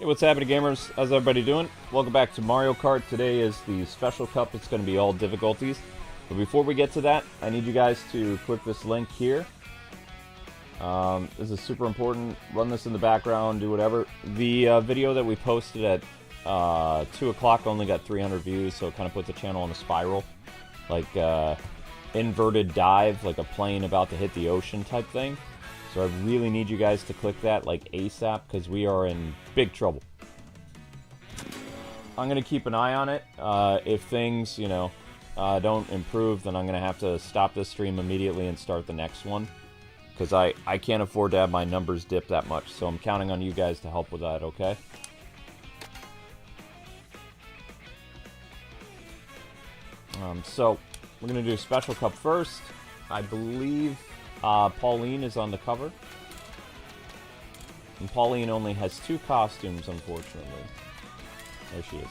Hey, what's happening, gamers? How's everybody doing? Welcome back to Mario Kart. Today is the special cup. It's going to be all difficulties. But before we get to that, I need you guys to click this link here. This is super important. Run this in the background, do whatever. The video that we posted at 2 o'clock only got 300 views, so it kind of put the channel on a spiral. Like inverted dive, like a plane about to hit the ocean type thing. So I really need you guys to click that like ASAP, because we are in big trouble. I'm going to keep an eye on it. If things, don't improve, then I'm going to have to stop this stream immediately and start the next one. Because I can't afford to have my numbers dip that much. So I'm counting on you guys to help with that, okay? So we're going to do Special Cup first. I believe Pauline is on the cover. And Pauline only has 2 costumes, unfortunately. There she is.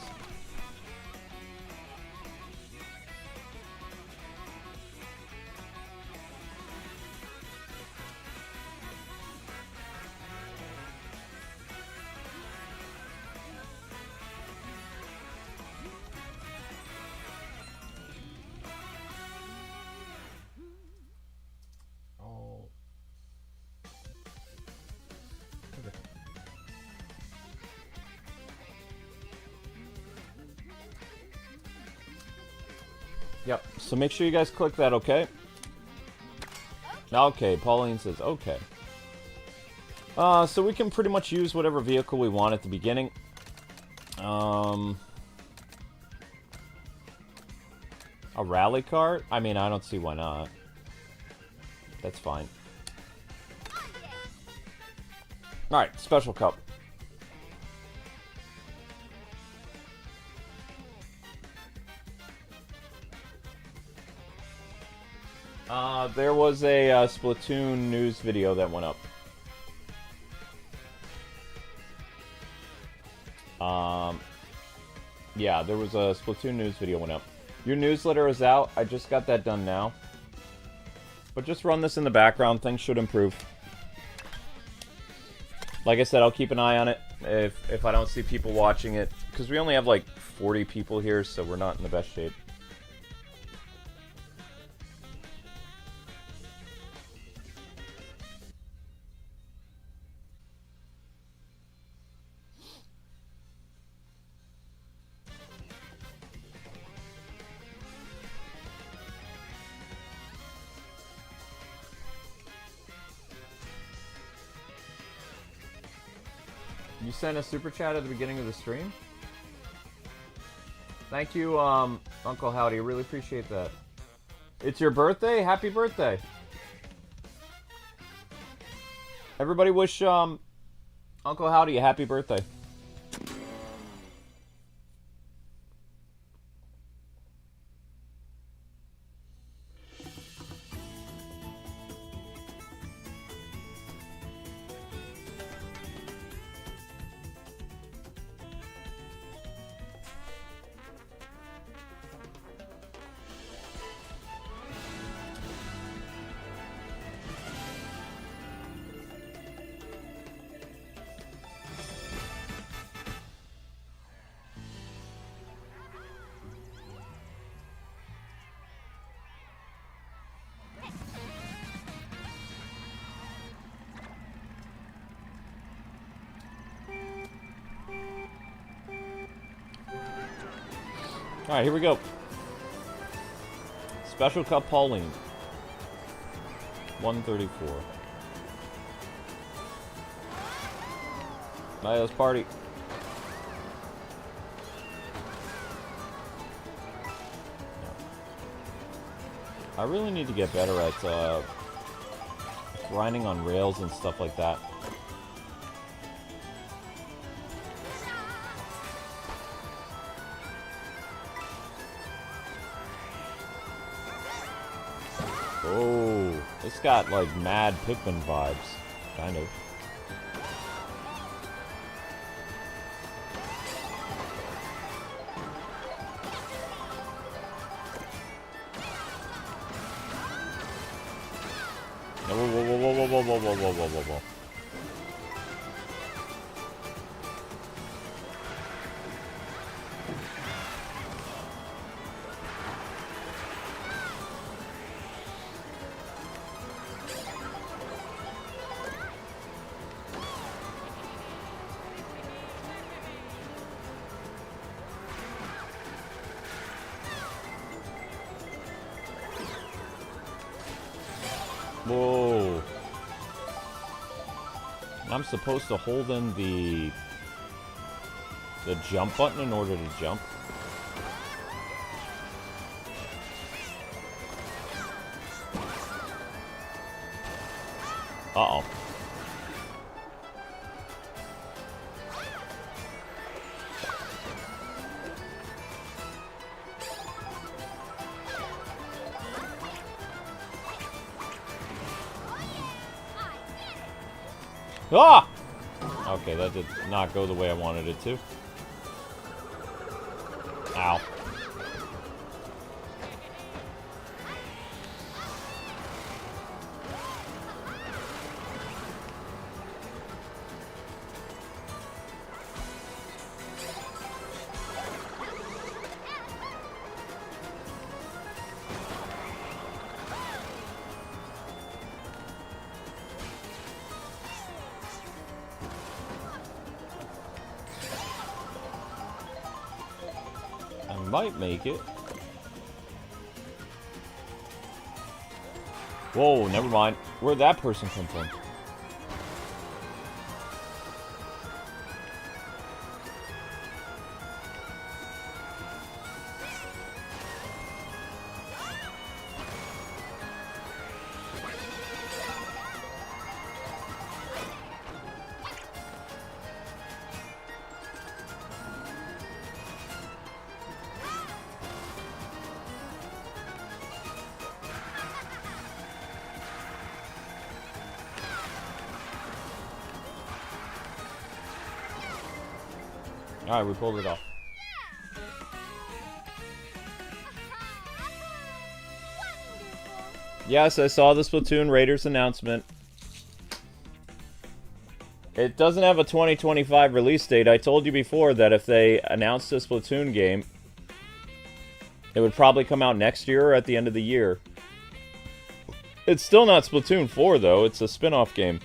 Yep, so make sure you guys click that, okay? Okay, Pauline says okay. So we can pretty much use whatever vehicle we want at the beginning. A rally cart? I mean, I don't see why not. That's fine. Alright, Special Cup. There was a Splatoon news video that went up. Yeah, there was a Splatoon news video went up. Your newsletter is out. I just got that done now. But just run this in the background. Things should improve. Like I said, I'll keep an eye on it if I don't see people watching it. Because we only have like 40 people here, so we're not in the best shape. You sent a super chat at the beginning of the stream? Thank you, Uncle Howdy. I really appreciate that. It's your birthday? Happy birthday. Everybody wish Uncle Howdy a happy birthday. Alright, here we go. Special Cup Pauline. 134. Alright, let's party. I really need to get better at grinding on rails and stuff like that. Oh, it's got like mad Pikmin vibes, kind of. Whoa, whoa, whoa, whoa, whoa, whoa, whoa, whoa, whoa, whoa, whoa. Whoa. I'm supposed to hold in the jump button in order to jump. Uh-oh. Ah! Okay, that did not go the way I wanted it to. Ow. Might make it. Whoa, never mind. Where'd that person come from? Alright, we pulled it off. Yes, I saw the Splatoon Raiders announcement. It doesn't have a 2025 release date. I told you before that if they announced a Splatoon game, it would probably come out next year or at the end of the year. It's still not Splatoon 4, though. It's a spin-off game.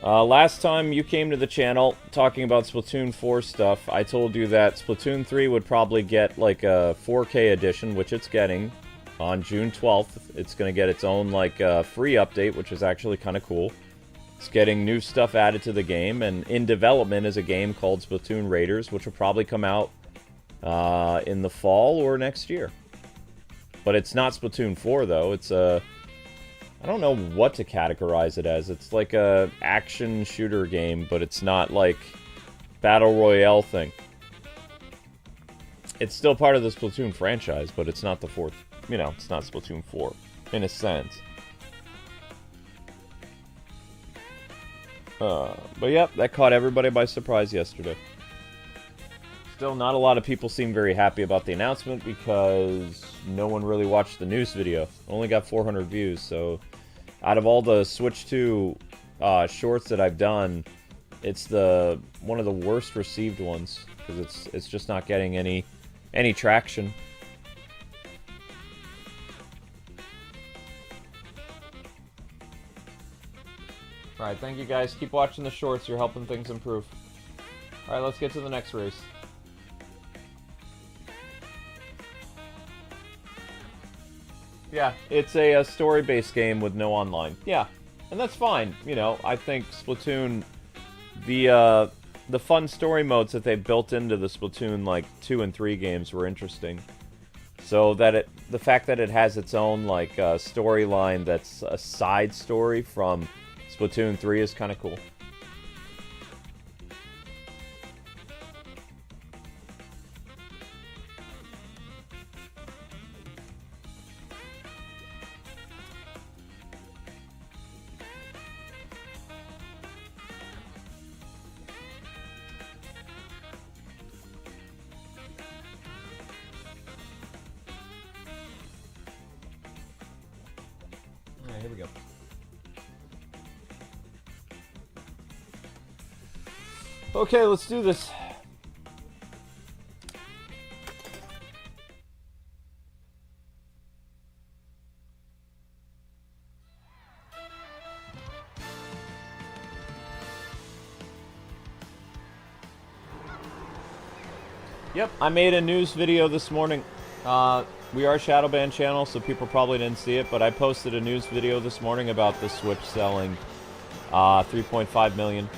Last time you came to the channel talking about Splatoon 4 stuff, I told you that Splatoon 3 would probably get like a 4K edition, which it's getting on June 12th. It's going to get its own like free update, which is actually kind of cool. It's getting new stuff added to the game, and in development is a game called Splatoon Raiders, which will probably come out in the fall or next year. But it's not Splatoon 4, though. It's a... I don't know what to categorize it as. It's like a action shooter game, but it's not like Battle Royale thing. It's still part of the Splatoon franchise, but it's not the fourth... You know, it's not Splatoon 4, in a sense. But yep, that caught everybody by surprise yesterday. Still, not a lot of people seem very happy about the announcement because no one really watched the news video. Only got 400 views, so out of all the Switch 2 shorts that I've done, it's one of the worst received ones because it's just not getting any traction. Alright, thank you guys. Keep watching the shorts. You're helping things improve. Alright, let's get to the next race. Yeah, it's a story-based game with no online. Yeah, and that's fine. You know, I think Splatoon, the fun story modes that they built into the Splatoon like 2 and 3 games were interesting. So that the fact that it has its own like storyline that's a side story from Splatoon 3 is kind of cool. Alright, here we go. Okay, let's do this. Yep, I made a news video this morning We are a Shadowban channel, so people probably didn't see it, but I posted a news video this morning about the Switch selling 3.5 million.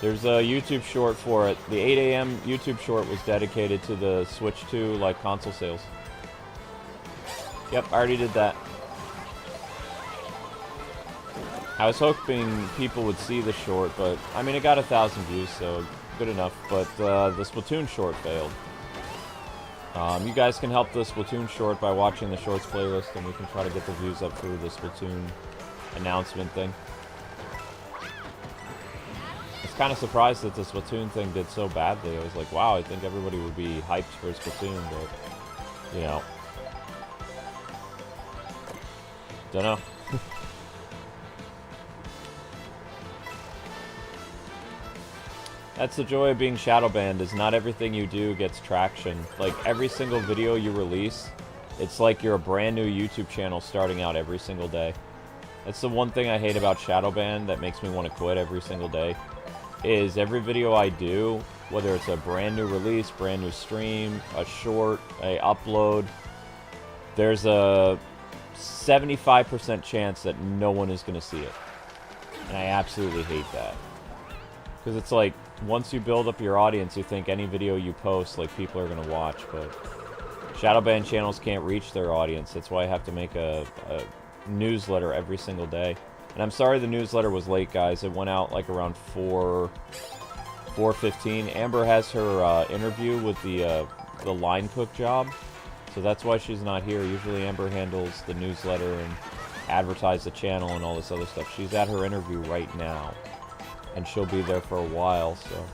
There's a YouTube short for it. The 8 a.m. YouTube short was dedicated to the Switch 2 like console sales. Yep, I already did that. I was hoping people would see the short, but I mean it got 1,000 views, so good enough. But the Splatoon short failed. You guys can help the Splatoon short by watching the shorts playlist, and we can try to get the views up for the Splatoon announcement thing. I was kind of surprised that the Splatoon thing did so badly. I was like, wow, I think everybody would be hyped for Splatoon, but, you know. Don't know. That's the joy of being Shadowbanned, is not everything you do gets traction. Like, every single video you release, it's like you're a brand new YouTube channel starting out every single day. That's the one thing I hate about Shadowban that makes me want to quit every single day, is every video I do, whether it's a brand new release, brand new stream, a short, a upload, there's a 75% chance that no one is going to see it. And I absolutely hate that. Because it's like, once you build up your audience, you think any video you post, like, people are going to watch, but Shadowban channels can't reach their audience. That's why I have to make a newsletter every single day. And I'm sorry the newsletter was late, guys. It went out, like, around 4:15. Amber has her interview with the line cook job, so that's why she's not here. Usually Amber handles the newsletter and advertise the channel and all this other stuff. She's at her interview right now, and she'll be there for a while, so.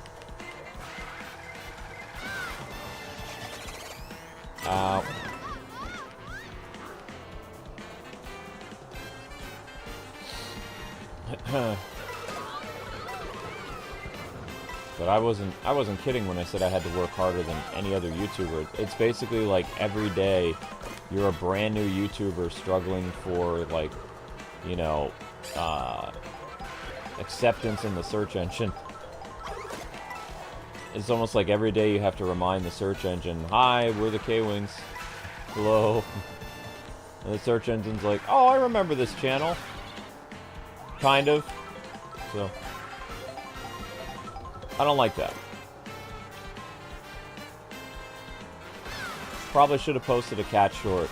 But I wasn't kidding when I said I had to work harder than any other YouTuber. It's basically like every day you're a brand new YouTuber struggling for, like, you know, acceptance in the search engine. It's almost like every day you have to remind the search engine, hi, we're the Kwings. Hello. And the search engine's like, oh, I remember this channel. Kind of. So, I don't like that. Probably should have posted a cat short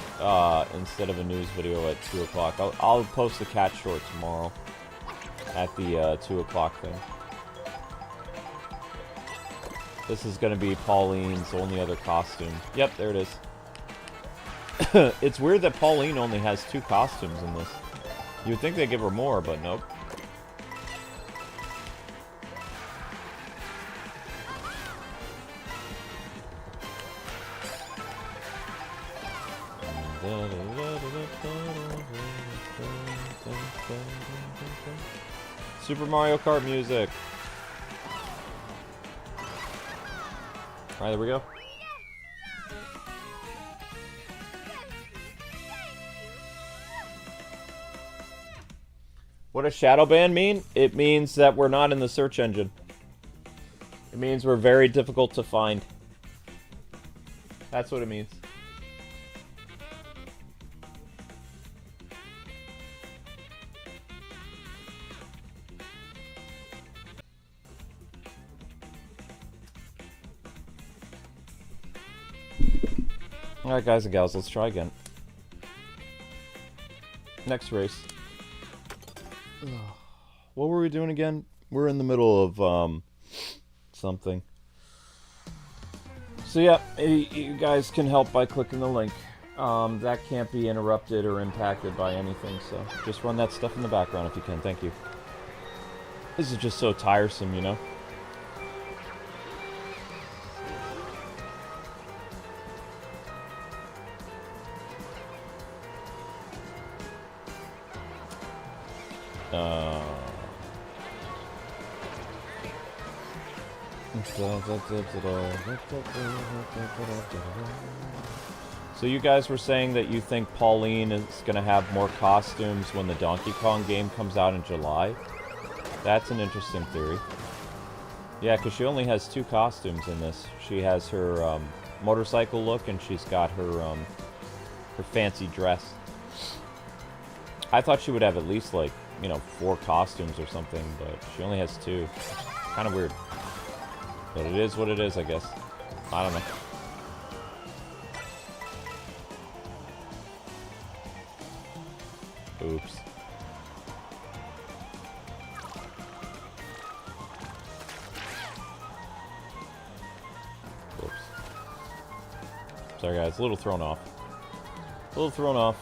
instead of a news video at 2 o'clock. I'll post the cat short tomorrow at the 2 o'clock thing. This is going to be Pauline's only other costume. Yep, there it is. It's weird that Pauline only has 2 costumes in this. You'd think they'd give her more, but nope. Super Mario Kart music. Alright, there we go. What does Shadowban mean? It means that we're not in the search engine. It means we're very difficult to find. That's what it means. Alright, guys and gals, let's try again. Next race. What were we doing again? We're in the middle of, something. So yeah, you guys can help by clicking the link. That can't be interrupted or impacted by anything, so just run that stuff in the background if you can. Thank you. This is just so tiresome, you know? So you guys were saying that you think Pauline is going to have more costumes when the Donkey Kong game comes out in July? That's an interesting theory. Yeah, because she only has 2 costumes in this. She has her motorcycle look, and she's got her her fancy dress. I thought she would have at least like, you know, 4 costumes or something, but she only has 2. Kind of weird. But it is what it is, I guess. I don't know. Oops. Oops. Sorry guys, a little thrown off. A little thrown off.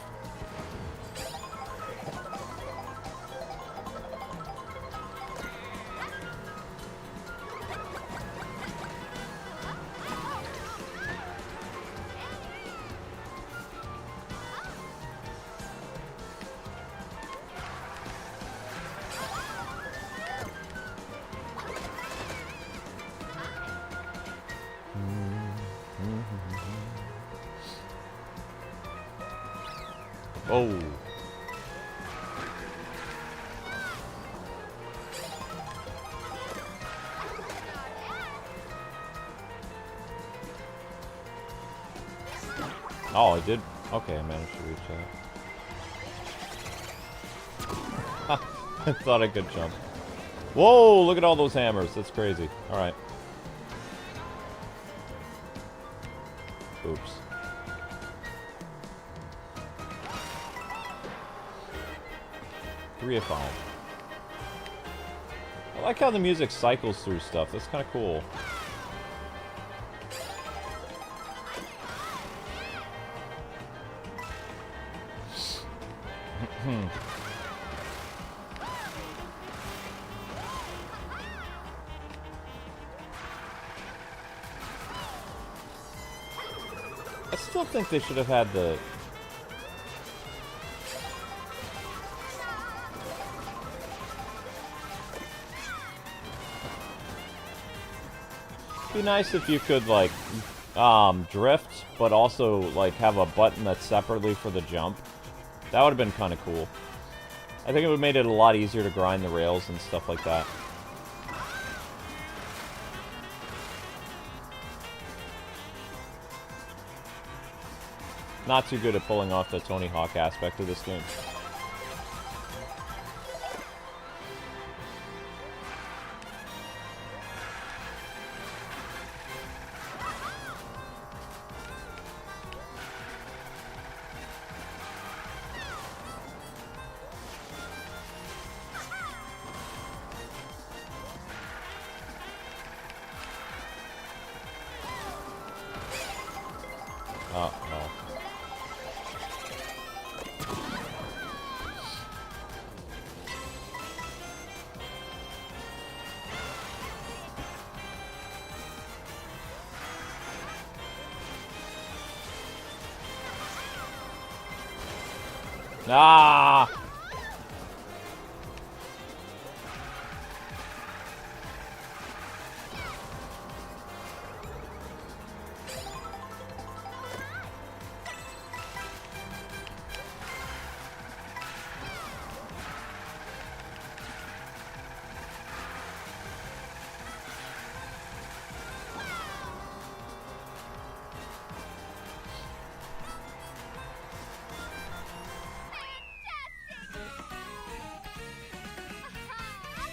Oh. Oh, I did. Okay, I managed to reach that. I thought I could jump. Whoa, look at all those hammers. That's crazy. Alright. Oops. Three of 5. I like how the music cycles through stuff. That's kind of cool. I still think they should have had the... It'd be nice if you could, like, drift, but also, like, have a button that's separately for the jump. That would have been kind of cool. I think it would have made it a lot easier to grind the rails and stuff like that. Not too good at pulling off the Tony Hawk aspect of this game. Oh, no. Ah!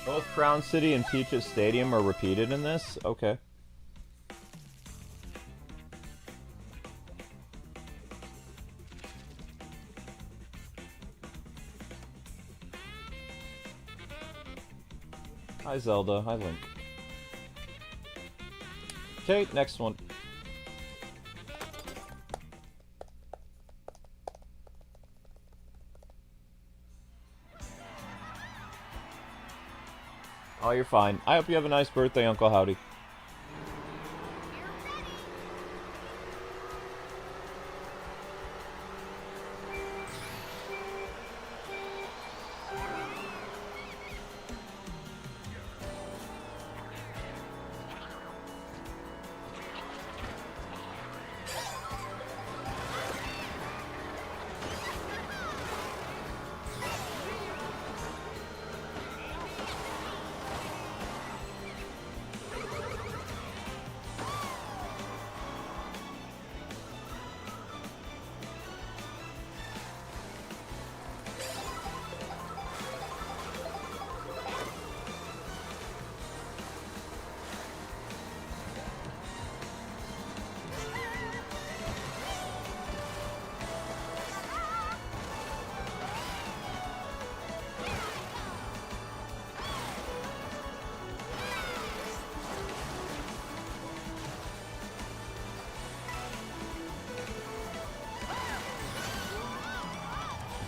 Both Crown City and Peach's Stadium are repeated in this? Okay. Hi Zelda, hi Link. Okay, next one. Oh, you're fine. I hope you have a nice birthday, Uncle Howdy.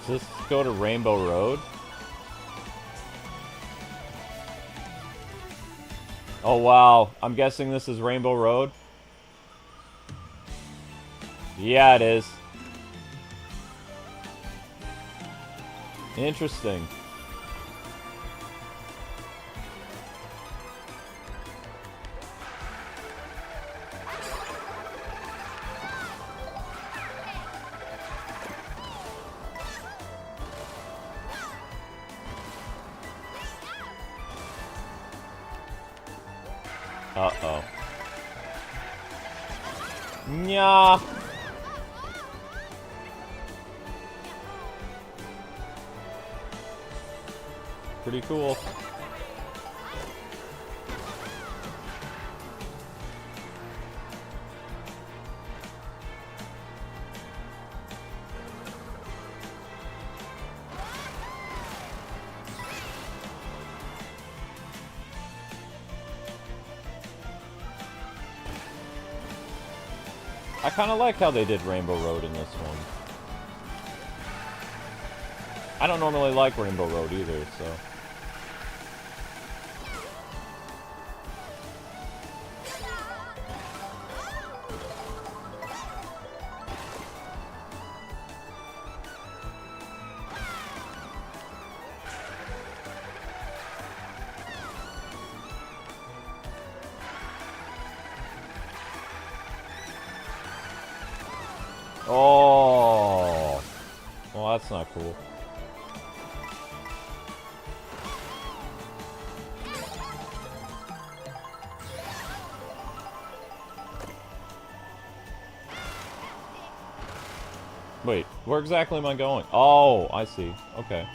Does this go to Rainbow Road? Oh wow, I'm guessing this is Rainbow Road? Yeah, it is. Interesting. Uh-oh. Nya. Pretty cool. I kind of like how they did Rainbow Road in this one. I don't normally like Rainbow Road either, so... Oh, well, that's not cool. Wait, where exactly am I going? Oh, I see. Okay.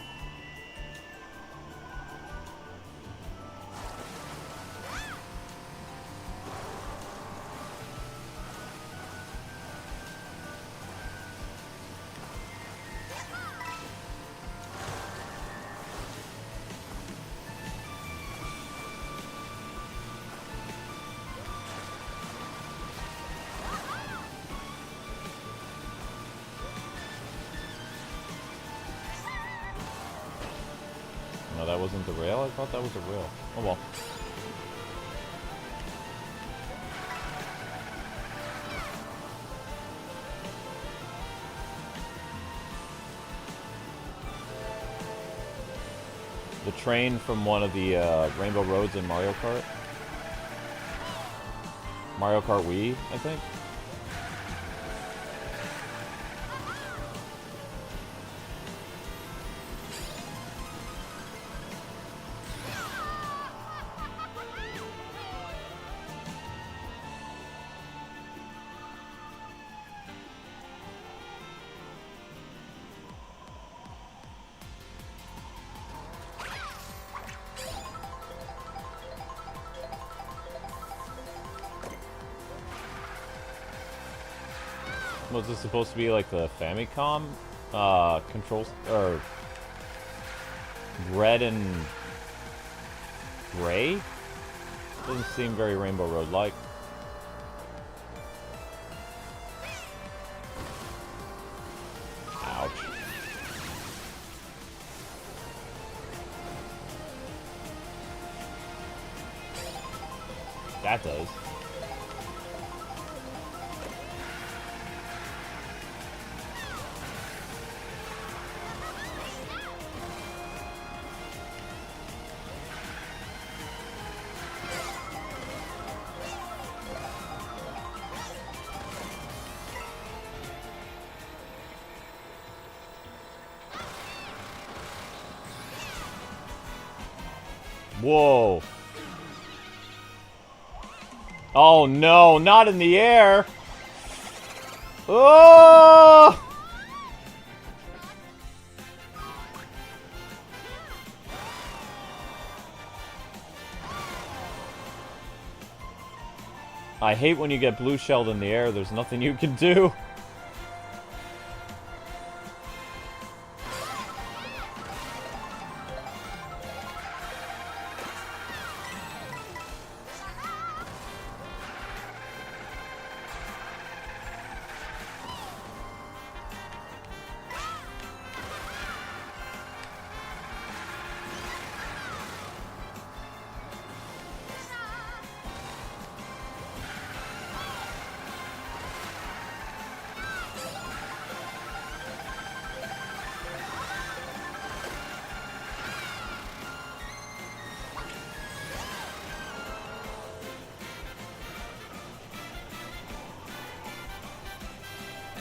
No, that wasn't the rail? I thought that was a rail. Oh well. The train from one of the Rainbow Roads in Mario Kart. Mario Kart Wii, I think. Was this supposed to be like the Famicom controls, or red and gray? Doesn't seem very Rainbow Road like. Ouch. That does. Whoa. Oh no, not in the air. Oh! I hate when you get blue shelled in the air. There's nothing you can do.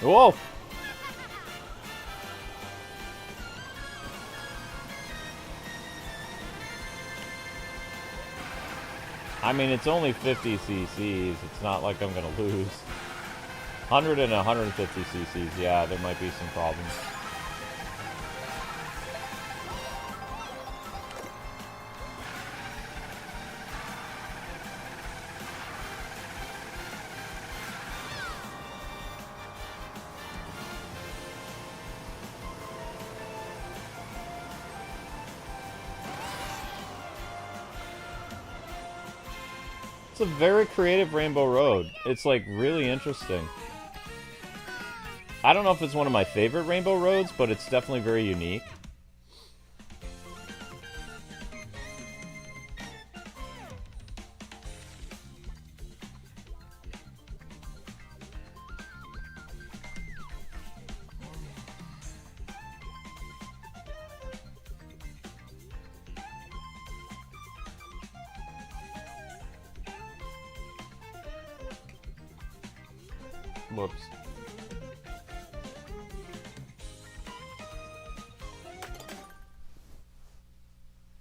Whoa! I mean, it's only 50 cc's. It's not like I'm gonna lose. 100 and 150 cc's, yeah, there might be some problems. It's a very creative Rainbow Road. It's like really interesting. I don't know if it's one of my favorite Rainbow Roads, but it's definitely very unique. Whoops.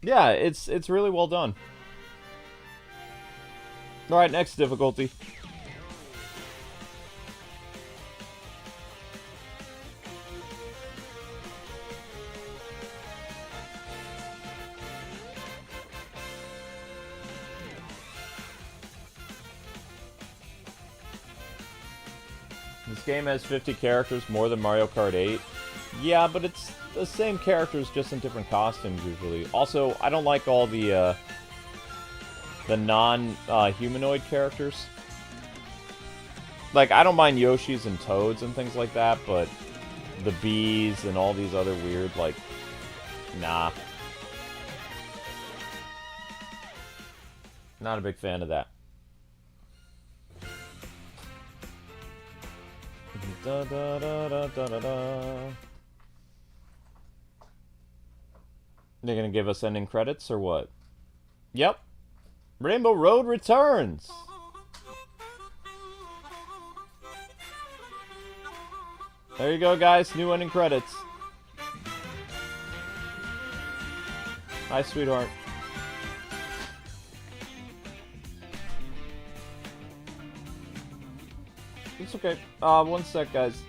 Yeah, it's really well done. Alright, next difficulty. This game has 50 characters, more than Mario Kart 8. Yeah, but it's the same characters, just in different costumes, usually. Also, I don't like all the non-humanoid characters. Like, I don't mind Yoshis and Toads and things like that, but the bees and all these other weird, like, nah. Not a big fan of that. Da, da, da, da, da, da, da. They're gonna give us ending credits or what? Yep. Rainbow Road returns! There you go, guys. New ending credits. Hi, sweetheart. It's okay. One sec, guys.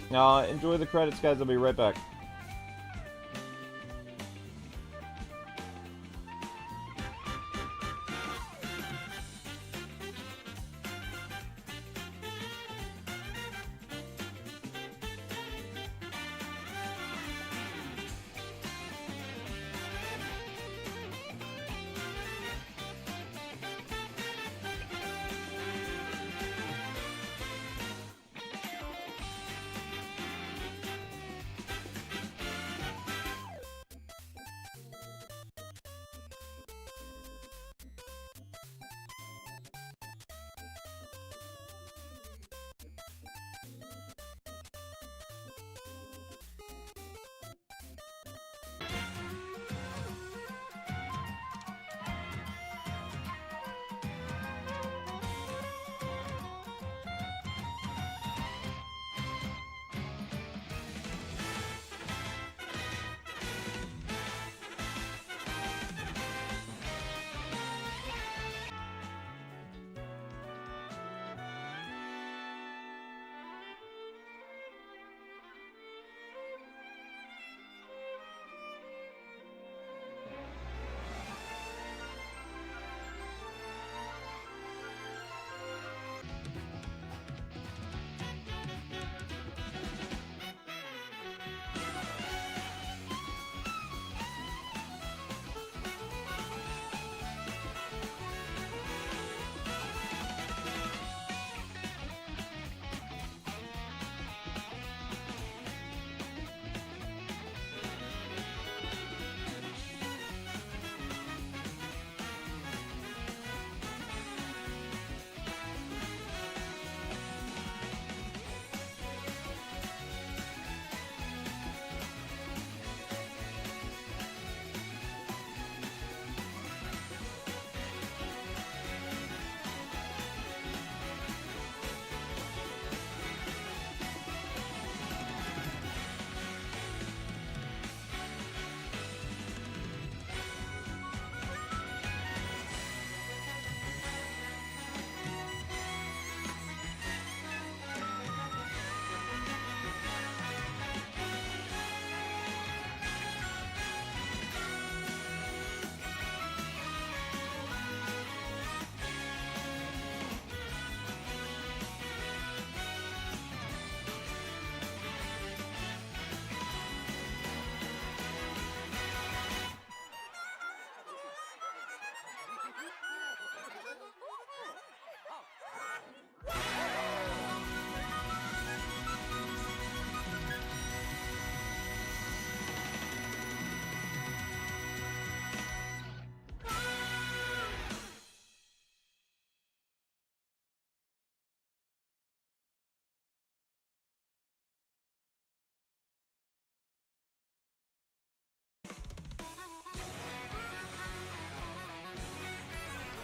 Enjoy the credits, guys. I'll be right back.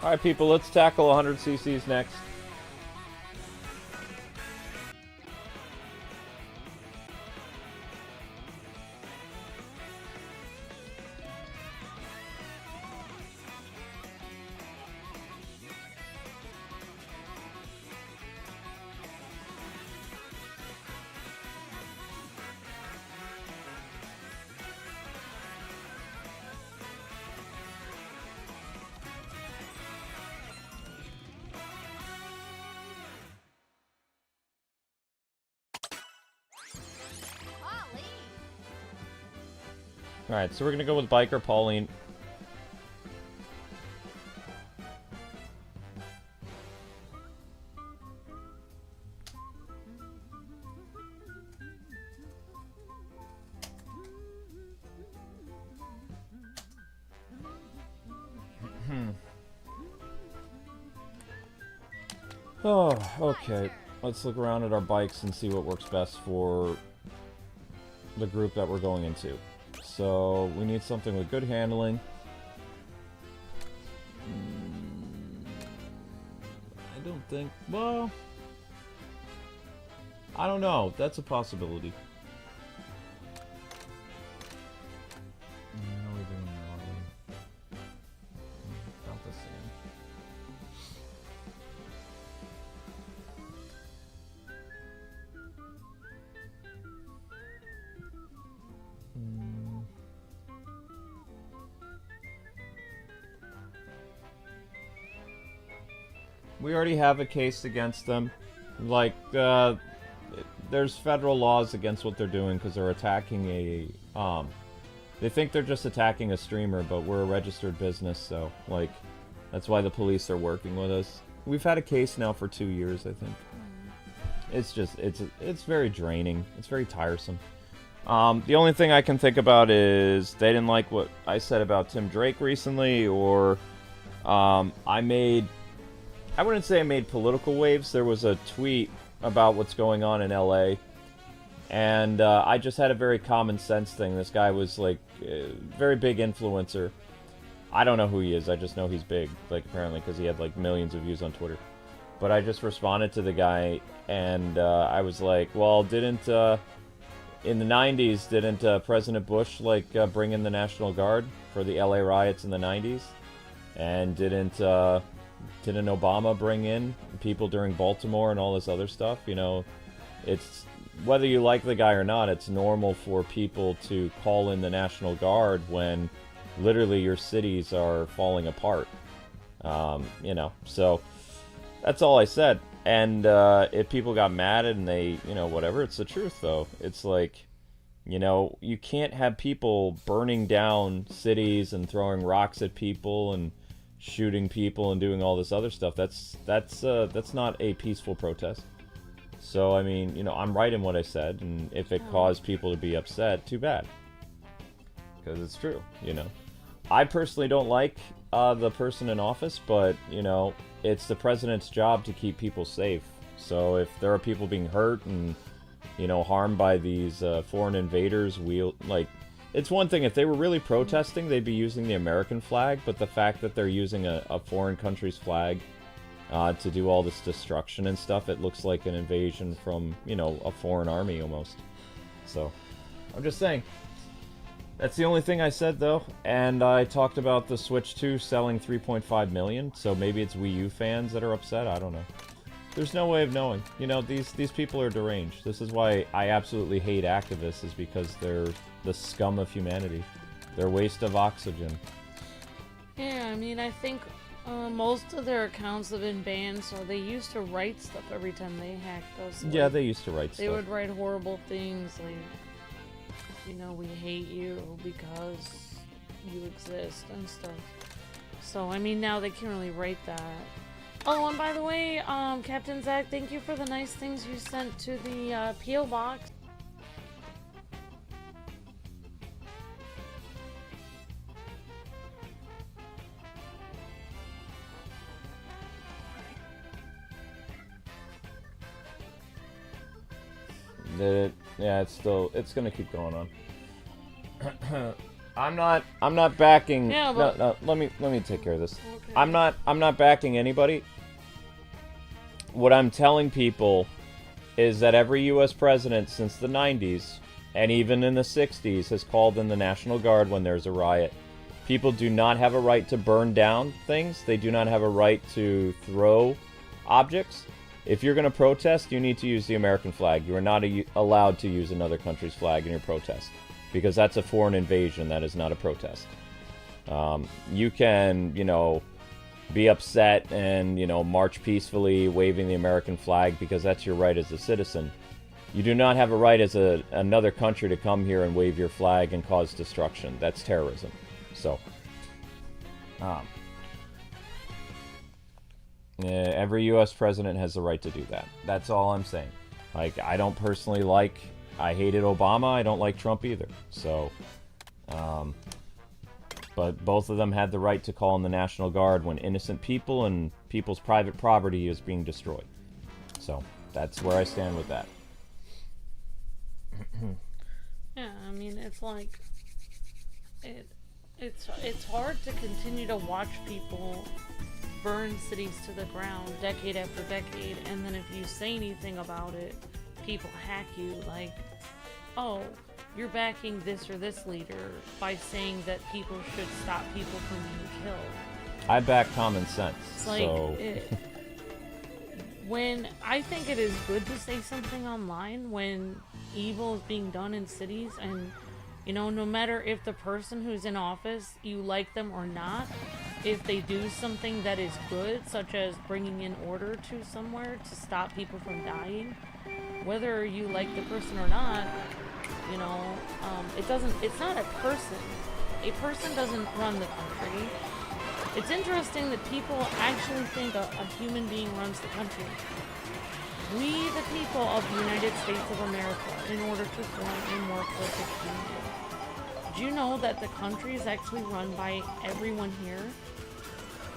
Alright, people, let's tackle 100 cc's next. Alright, so we're gonna go with Biker Pauline. Oh, okay. Let's look around at our bikes and see what works best for the group that we're going into. So, we need something with good handling. I don't think... Well... I don't know. That's a possibility. How are we doing now? About the same. We already have a case against them. Like, there's federal laws against what they're doing because they're attacking a, they think they're just attacking a streamer, but we're a registered business, so, like, that's why the police are working with us. We've had a case now for 2 years, I think. It's just, it's very draining. It's very tiresome. The only thing I can think about is they didn't like what I said about Tim Drake recently, or, I wouldn't say I made political waves. There was a tweet about what's going on in LA, and I just had a very common sense thing. This guy was like a very big influencer. I don't know who he is. I just know he's big, like apparently because he had like millions of views on Twitter. But I just responded to the guy, and I was like, well, didn't in the 90s didn't President Bush like bring in the National Guard for the LA riots in the 90s, and didn't Obama bring in people during Baltimore and all this other stuff? You know, it's, whether you like the guy or not, it's normal for people to call in the National Guard when literally your cities are falling apart. You know, so that's all I said. And if people got mad and they, you know, whatever, it's the truth though. It's like, you know, you can't have people burning down cities and throwing rocks at people and shooting people and doing all this other stuff. That's not a peaceful protest. So I mean, you know, I'm right in what I said, and if it caused people to be upset, too bad, because it's true. You know, I personally don't like the person in office, but you know, it's the president's job to keep people safe. So if there are people being hurt and, you know, harmed by these foreign invaders, it's one thing if they were really protesting, they'd be using the American flag, but the fact that they're using a foreign country's flag to do all this destruction and stuff, it looks like an invasion from, you know, a foreign army almost. So, I'm just saying. That's the only thing I said, though, and I talked about the Switch 2 selling 3.5 million, so maybe it's Wii U fans that are upset, I don't know. There's no way of knowing. You know, these people are deranged. This is why I absolutely hate activists, is because they're the scum of humanity. They're a waste of oxygen. Yeah, I mean, I think most of their accounts have been banned, so they used to write stuff every time they hacked us. Yeah, they used to write stuff. They would write horrible things, like, you know, we hate you because you exist and stuff. So, I mean, now they can't really write that. Oh, and by the way, Captain Zach, thank you for the nice things you sent to the P.O. box. Yeah, it's gonna keep going on. I'm not backing. Yeah, but... No, let me take care of this. Okay. I'm not backing anybody. What I'm telling people is that every U.S. president since the 90s, and even in the 60s, has called in the National Guard when there's a riot. People do not have a right to burn down things. They do not have a right to throw objects. If you're going to protest, you need to use the American flag. You are not allowed to use another country's flag in your protest, because that's a foreign invasion. That is not a protest. You can, be upset and, march peacefully, waving the American flag, because that's your right as a citizen. You do not have a right as another country to come here and wave your flag and cause destruction. That's terrorism. So, every U.S. president has the right to do that. That's all I'm saying. Like, I don't personally I hated Obama. I don't like Trump either. So, but both of them had the right to call in the National Guard when innocent people and people's private property is being destroyed. So, that's where I stand with that. Yeah, I mean, it's like... It's hard to continue to watch people burn cities to the ground decade after decade, and then if you say anything about it, people hack you like, oh, you're backing this or this leader by saying that people should stop people from being killed. I back common sense. It's like, so... when I think it is good to say something online when evil is being done in cities, and no matter if the person who's in office, you like them or not, if they do something that is good, such as bringing in order to somewhere to stop people from dying, whether you like the person or not, it's not a person. A person doesn't run the country. It's interesting that people actually think a human being runs the country. We, the people of the United States of America, in order to form a more perfect union. Do you know that the country is actually run by everyone here?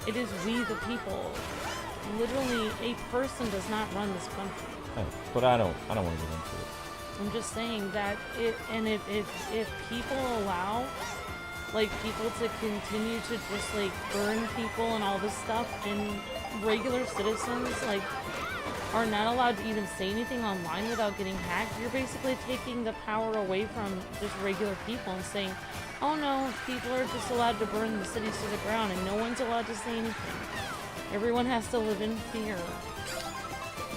It is we, the people. Literally, a person does not run this country. Oh, but I don't want to get into it. I'm just saying that if people allow people to continue to just burn people and all this stuff, and regular citizens are not allowed to even say anything online without getting hacked, you're basically taking the power away from just regular people and saying, oh no, people are just allowed to burn the cities to the ground and no one's allowed to say anything. Everyone has to live in fear.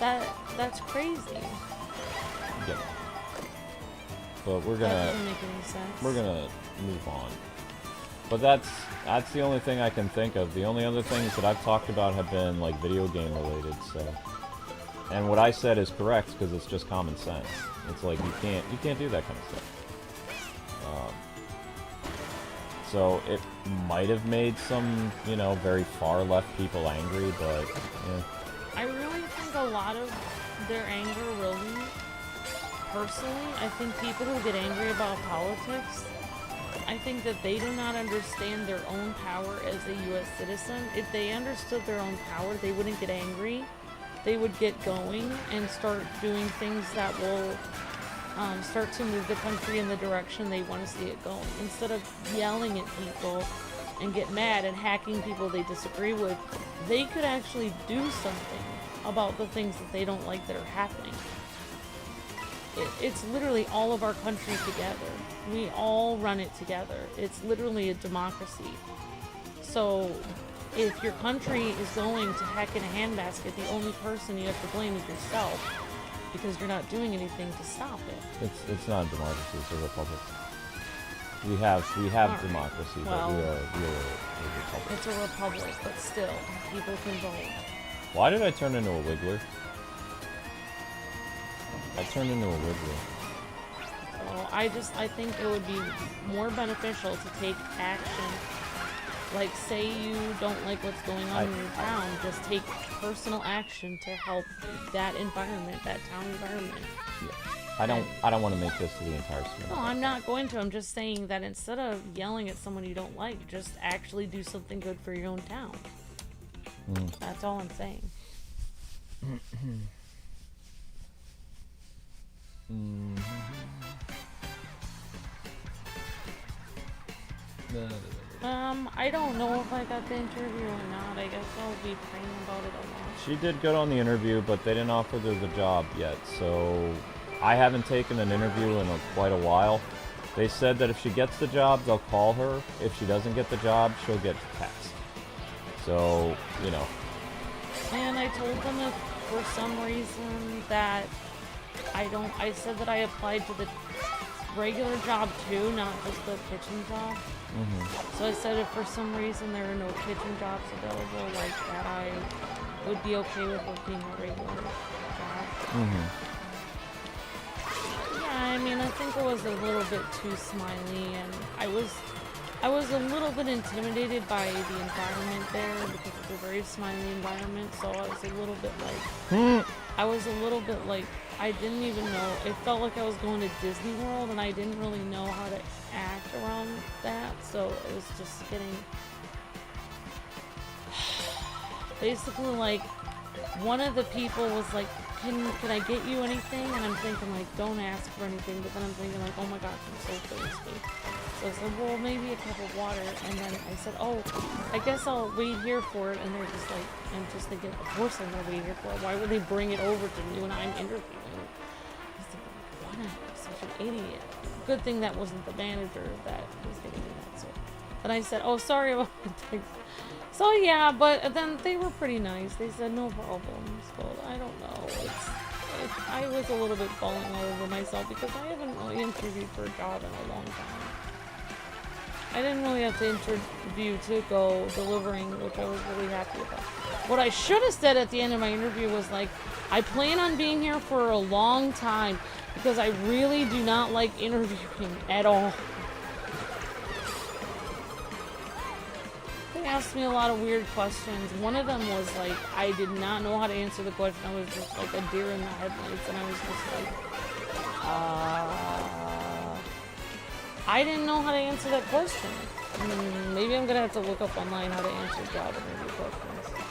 That's crazy. Yep. But That doesn't make any sense. We're gonna move on. But that's the only thing I can think of. The only other things that I've talked about have been video game related, so. And what I said is correct because it's just common sense. It's like you can't do that kind of stuff. So it might have made some, very far left people angry, but yeah. I really think a lot of their anger really, personally, I think people who get angry about politics, I think that they do not understand their own power as a U.S. citizen. If they understood their own power, they wouldn't get angry. They would get going and start doing things that will start to move the country in the direction they want to see it going. Instead of yelling at people and get mad and hacking people they disagree with, they could actually do something about the things that they don't like that are happening. It's literally all of our country together. We all run it together. It's literally a democracy. So if your country is going to heck in a handbasket, the only person you have to blame is yourself, because you're not doing anything to stop it. It's not a democracy, it's a republic. We have Right. democracy, Well, but we are a republic. It's a republic, but still, people can vote. Why did I turn into a wiggler? I turned into a wiggler. So I think it would be more beneficial to take action. Like, say you don't like what's going on in your town, just take personal action to help that environment, that town environment. Yeah. I don't want to make this to the entire stream. No, I'm not going to. I'm just saying that instead of yelling at someone you don't like, just actually do something good for your own town. That's all I'm saying. I don't know if I got the interview or not. I guess I'll be praying about it a lot. She did good on the interview, but they didn't offer her the job yet. So I haven't taken an interview in quite a while. They said that if she gets the job, they'll call her. If she doesn't get the job, she'll get text. So, you know. And I told them if for some reason that I said that I applied to the regular job too, not just the kitchen job. So I said if for some reason there are no kitchen jobs available like that, I would be okay with working a regular job. Yeah, I mean, I think it was a little bit too smiley, and I was a little bit intimidated by the environment there because it's a very smiley environment, so I was a little bit like, I didn't even know, it felt like I was going to Disney World and I didn't really know how to act around that, so it was just getting, basically like, one of the people was like, can I get you anything? And I'm thinking like, don't ask for anything, but then I'm thinking like, oh my gosh, I'm so thirsty. So I said, well, maybe a cup of water, and then I said, oh, I guess I'll wait here for it, and they're just like, I'm just thinking, of course I'm gonna wait here for it. Why would they bring it over to me when I'm interviewing? I was thinking, what? I'm such an idiot. Good thing that wasn't the manager that was giving me that. So then I said, oh, sorry about the So yeah, but then they were pretty nice. They said no problems, but I don't know. I was a little bit falling all over myself because I haven't really interviewed for a job in a long time. I didn't really have to interview to go delivering, which I was really happy about. What I should have said at the end of my interview was like, I plan on being here for a long time because I really do not like interviewing at all. They asked me a lot of weird questions. One of them was like, I did not know how to answer the question. I was just like a deer in the headlights, and I was just like, I didn't know how to answer that question. Maybe I'm gonna have to look up online how to answer job interview questions.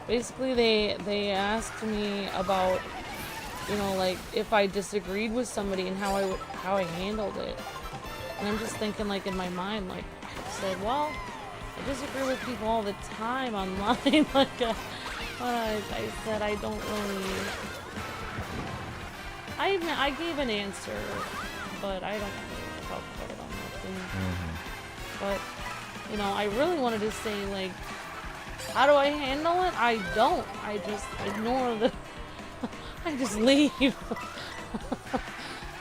Basically, they asked me about, you know, like if I disagreed with somebody and how I handled it. And I'm just thinking, like in my mind, like I said, well, I disagree with people all the time online. Like, but I said I don't really. I gave an answer. But I don't really talk about it on that thing. But, you know, I really wanted to say, like, how do I handle it? I don't. I just ignore the... I just leave.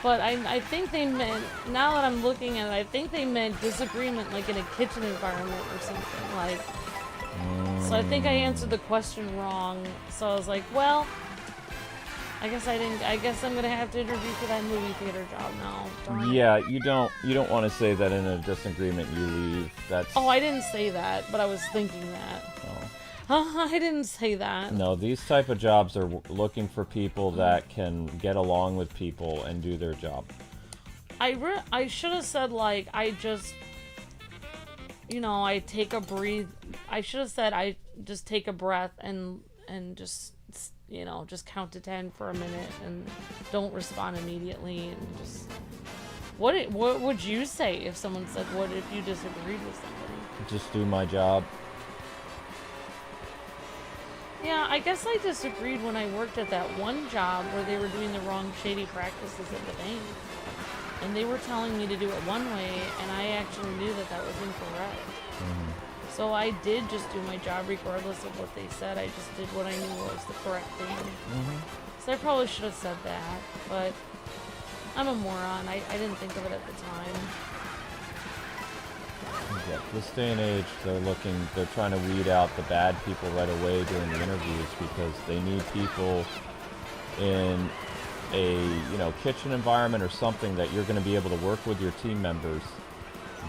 But I think they meant, now that I'm looking at it, I think they meant disagreement, like in a kitchen environment or something. Like, so I think I answered the question wrong. So I was like, well... I guess I didn't. I guess I'm gonna have to interview for that movie theater job now. Darn. Yeah, you don't want to say that in a disagreement you leave. That's. Oh, I didn't say that, but I was thinking that. Oh. I didn't say that. No, these type of jobs are looking for people that can get along with people and do their job. I should have said like I just, you know, I take a breathe. I should have said I just take a breath and just. You know, just count to 10 for a minute and don't respond immediately and just... What would you say if someone said, what if you disagreed with somebody? Just do my job. Yeah, I guess I disagreed when I worked at that one job where they were doing the wrong shady practices at the bank. And they were telling me to do it one way, and I actually knew that that was incorrect. So I did just do my job regardless of what they said. I just did what I knew was the correct thing. So I probably should have said that, but I'm a moron. I didn't think of it at the time. Yeah, this day and age, they're trying to weed out the bad people right away during the interviews because they need people in a, you know, kitchen environment or something that you're going to be able to work with your team members.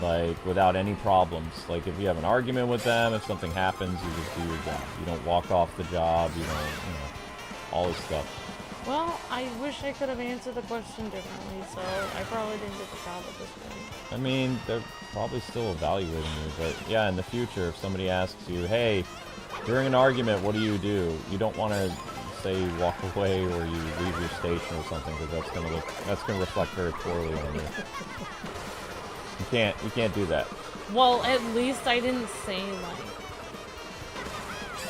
Like, without any problems. Like, if you have an argument with them, if something happens, you just do your job. You don't walk off the job, you don't, you know, all this stuff. Well, I wish I could have answered the question differently, so I probably didn't get the job at this point. I mean, they're probably still evaluating you, but yeah, in the future, if somebody asks you, hey, during an argument, what do? You don't want to say walk away or you leave your station or something, because that's gonna reflect very poorly on you. You can't do that. Well, at least I didn't say, like,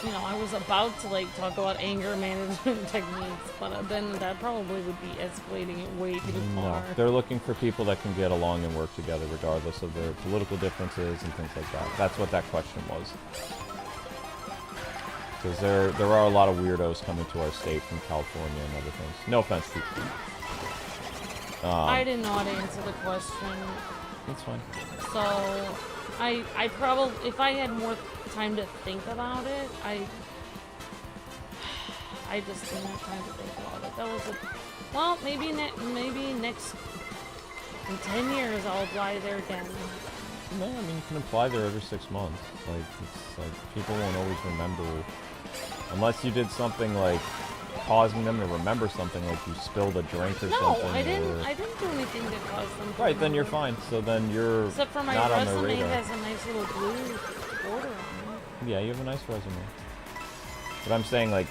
you know, I was about to, like, talk about anger management techniques, but then that probably would be escalating it way too far. No, they're looking for people that can get along and work together regardless of their political differences and things like that. That's what that question was. Because there are a lot of weirdos coming to our state from California and other things. No offense, people. I didn't know how to answer the question. That's fine. So, I probably, if I had more time to think about it, I just didn't have time to think about it. That was well, maybe next, in 10 years I'll apply there again. No, I mean, you can apply there every 6 months. Like, it's like, people won't always remember, unless you did something like causing them to remember something, like you spilled a drink or something. No, I didn't do anything to cause them to Right, then you're remember. fine. So then you're Except for my not on their resume radar. has a nice little blue border on it. Yeah, you have a nice resume. But I'm saying, like,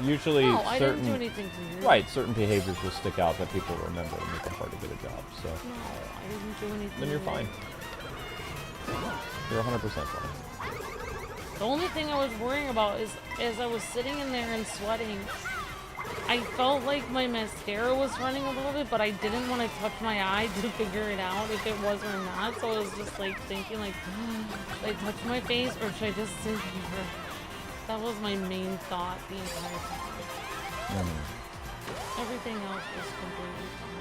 usually No, I certain... didn't do anything to you. Right, certain behaviors will stick out that people remember and make it hard to get a job, so... No, I didn't do anything. Then you're to fine. you. You're 100% fine. The only thing I was worrying about is, as I was sitting in there and sweating, I felt like my mascara was running a little bit, but I didn't want to touch my eye to figure it out if it was or not. So I was just like thinking, like, should I touch my face or should I just sit here? That was my main thought the entire time. Everything else was completely fine.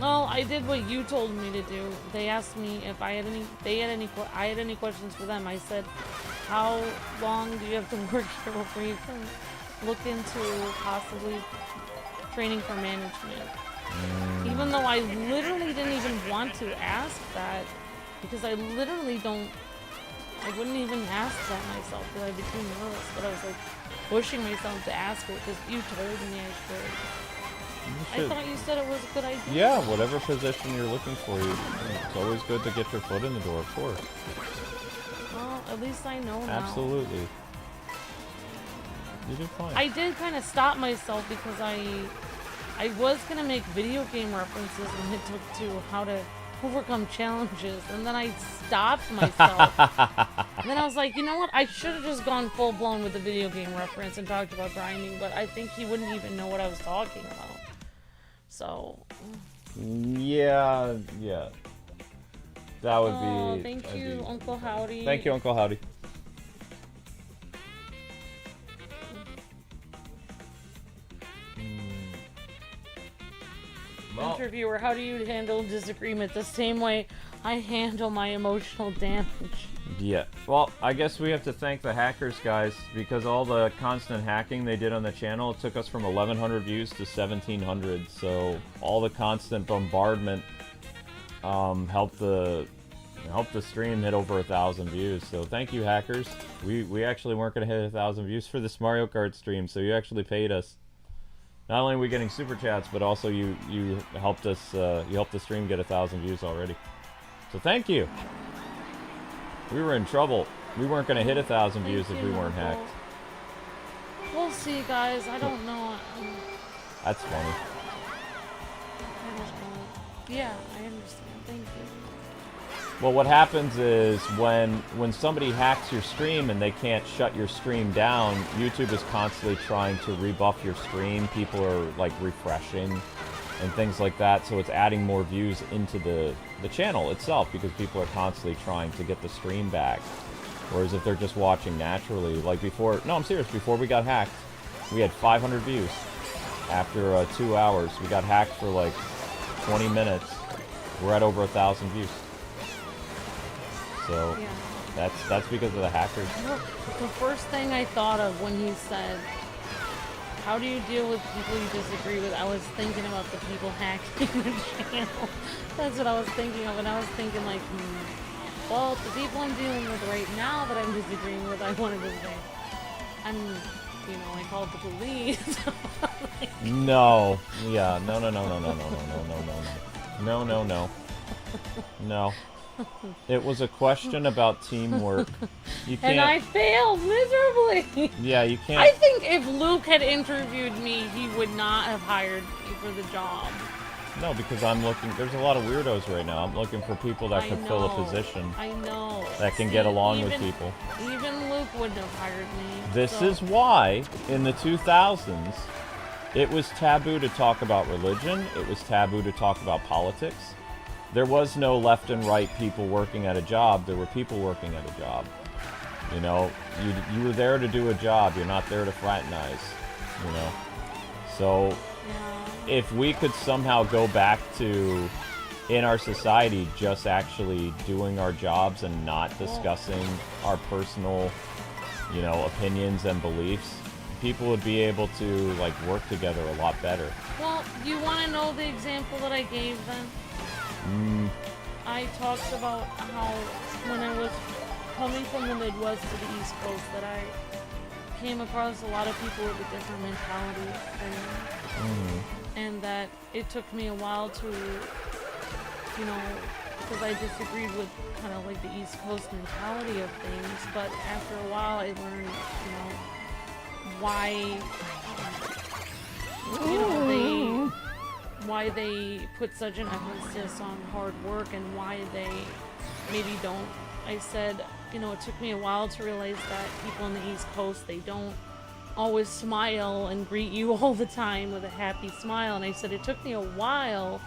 Well, I did what you told me to do. They asked me if I had any questions for them. I said, how long do you have to work here before you can look into possibly training for management? Even though I literally didn't even want to ask that, because I wouldn't even ask that myself because I'd be too nervous, but I was like pushing myself to ask it because you told me I should. I thought you said it was a good idea. Yeah, whatever position you're looking for, it's always good to get your foot in the door, of course. Well, at least I know now. Absolutely. You did fine. I did kind of stop myself because I was going to make video game references when it took to how to overcome challenges, and then I stopped myself. And then I was like, you know what? I should have just gone full blown with the video game reference and talked about grinding, but I think he wouldn't even know what I was talking about. So. Yeah. That would be. Thank you, Uncle Howdy. Thank you, Uncle Howdy. Well, Interviewer, how do you handle disagreement? The same way I handle my emotional damage. yeah. Well, I guess we have to thank the hackers, guys, because all the constant hacking they did on the channel, it took us from 1,100 views to 1,700. So all the constant bombardment helped the stream hit over 1,000 views. So thank you, hackers. We actually weren't going to hit 1,000 views for this Mario Kart stream, so you actually paid us. Not only are we getting super chats, but also you helped us. You helped the stream get 1,000 views already. So thank you. We were in trouble. We weren't going to hit 1,000 views if we weren't hacked. We'll see, guys. I don't know. That's funny. I don't know. Yeah, I understand. Thank you. Well, what happens is when somebody hacks your stream and they can't shut your stream down, YouTube is constantly trying to rebuff your stream. People are like refreshing and things like that, so it's adding more views into the channel itself because people are constantly trying to get the stream back. Whereas if they're just watching naturally, like before, no, I'm serious, before we got hacked, we had 500 views. After 2 hours, we got hacked for like 20 minutes. We're at over 1,000 views. So Yeah. that's because of the hackers. The first thing I thought of when he said, how do you deal with people you disagree with? I was thinking about the people hacking the channel. That's what I was thinking of, and I was thinking like, well, the people I'm dealing with right now that I'm disagreeing with, I wanted to say, I called the police. No. Yeah. No. No. It was a question about teamwork. You can't. And I failed miserably. Yeah, you can't. I think if Luke had interviewed me, he would not have hired me for the job. No, because I'm looking. There's a lot of weirdos right now. I'm looking for people that could fill a position. I know. That can get along with people. Even Luke wouldn't have hired me. This is why, in the 2000s, it was taboo to talk about religion. It was taboo to talk about politics. There was no left and right people working at a job. There were people working at a job. You know, you were there to do a job. You're not there to fraternize. You know, so. Yeah. If we could somehow go back to, in our society, just actually doing our jobs and not discussing our personal, you know, opinions and beliefs, people would be able to, like, work together a lot better. Well, you want to know the example that I gave then? I talked about how when I was coming from the Midwest to the East Coast that I came across a lot of people with a different mentality than me. And that it took me a while to, you know, because I disagreed with kind of like the East Coast mentality of things, but after a while I learned, you know, why they put such an emphasis on hard work and why they maybe don't. I said, you know, it took me a while to realize that people on the East Coast, they don't always smile and greet you all the time with a happy smile. And I said it took me a while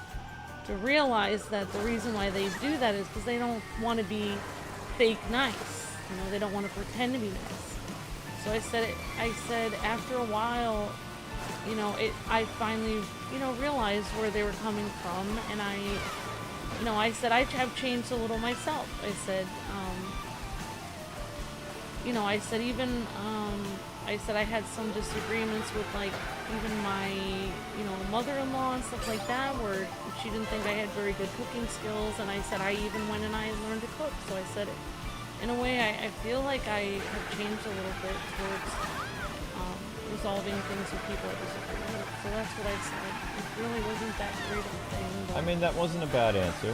to realize that the reason why they do that is because they don't want to be fake nice. You know, they don't want to pretend to be nice. So I said after a while, you know, I finally, you know, realized where they were coming from, and I said I have changed a little myself. I said, you know, I said even I said I had some disagreements with, like, even my, you know, mother-in-law and stuff like that, where she didn't think I had very good cooking skills, and I said I even went and I learned to cook. So I said, in a way, I feel like I have changed a little bit towards resolving things with people I disagree with. So that's what I said. It really wasn't that great of a thing. But I mean, that wasn't a bad answer.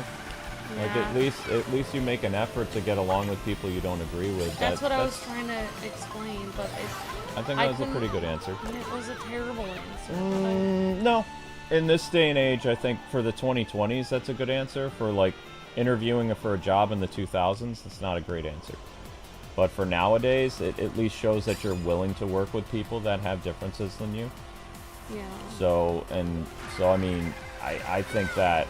yeah. Like, at least you make an effort to get along with people you don't agree with. That's what I was trying to explain, but I think that was a pretty good answer. It was a terrible answer. No. In this day and age, I think for the 2020s, that's a good answer. For, like, interviewing for a job in the 2000s, it's not a great answer. But for nowadays, it at least shows that you're willing to work with people that have differences than you. Yeah. So, I mean, I think that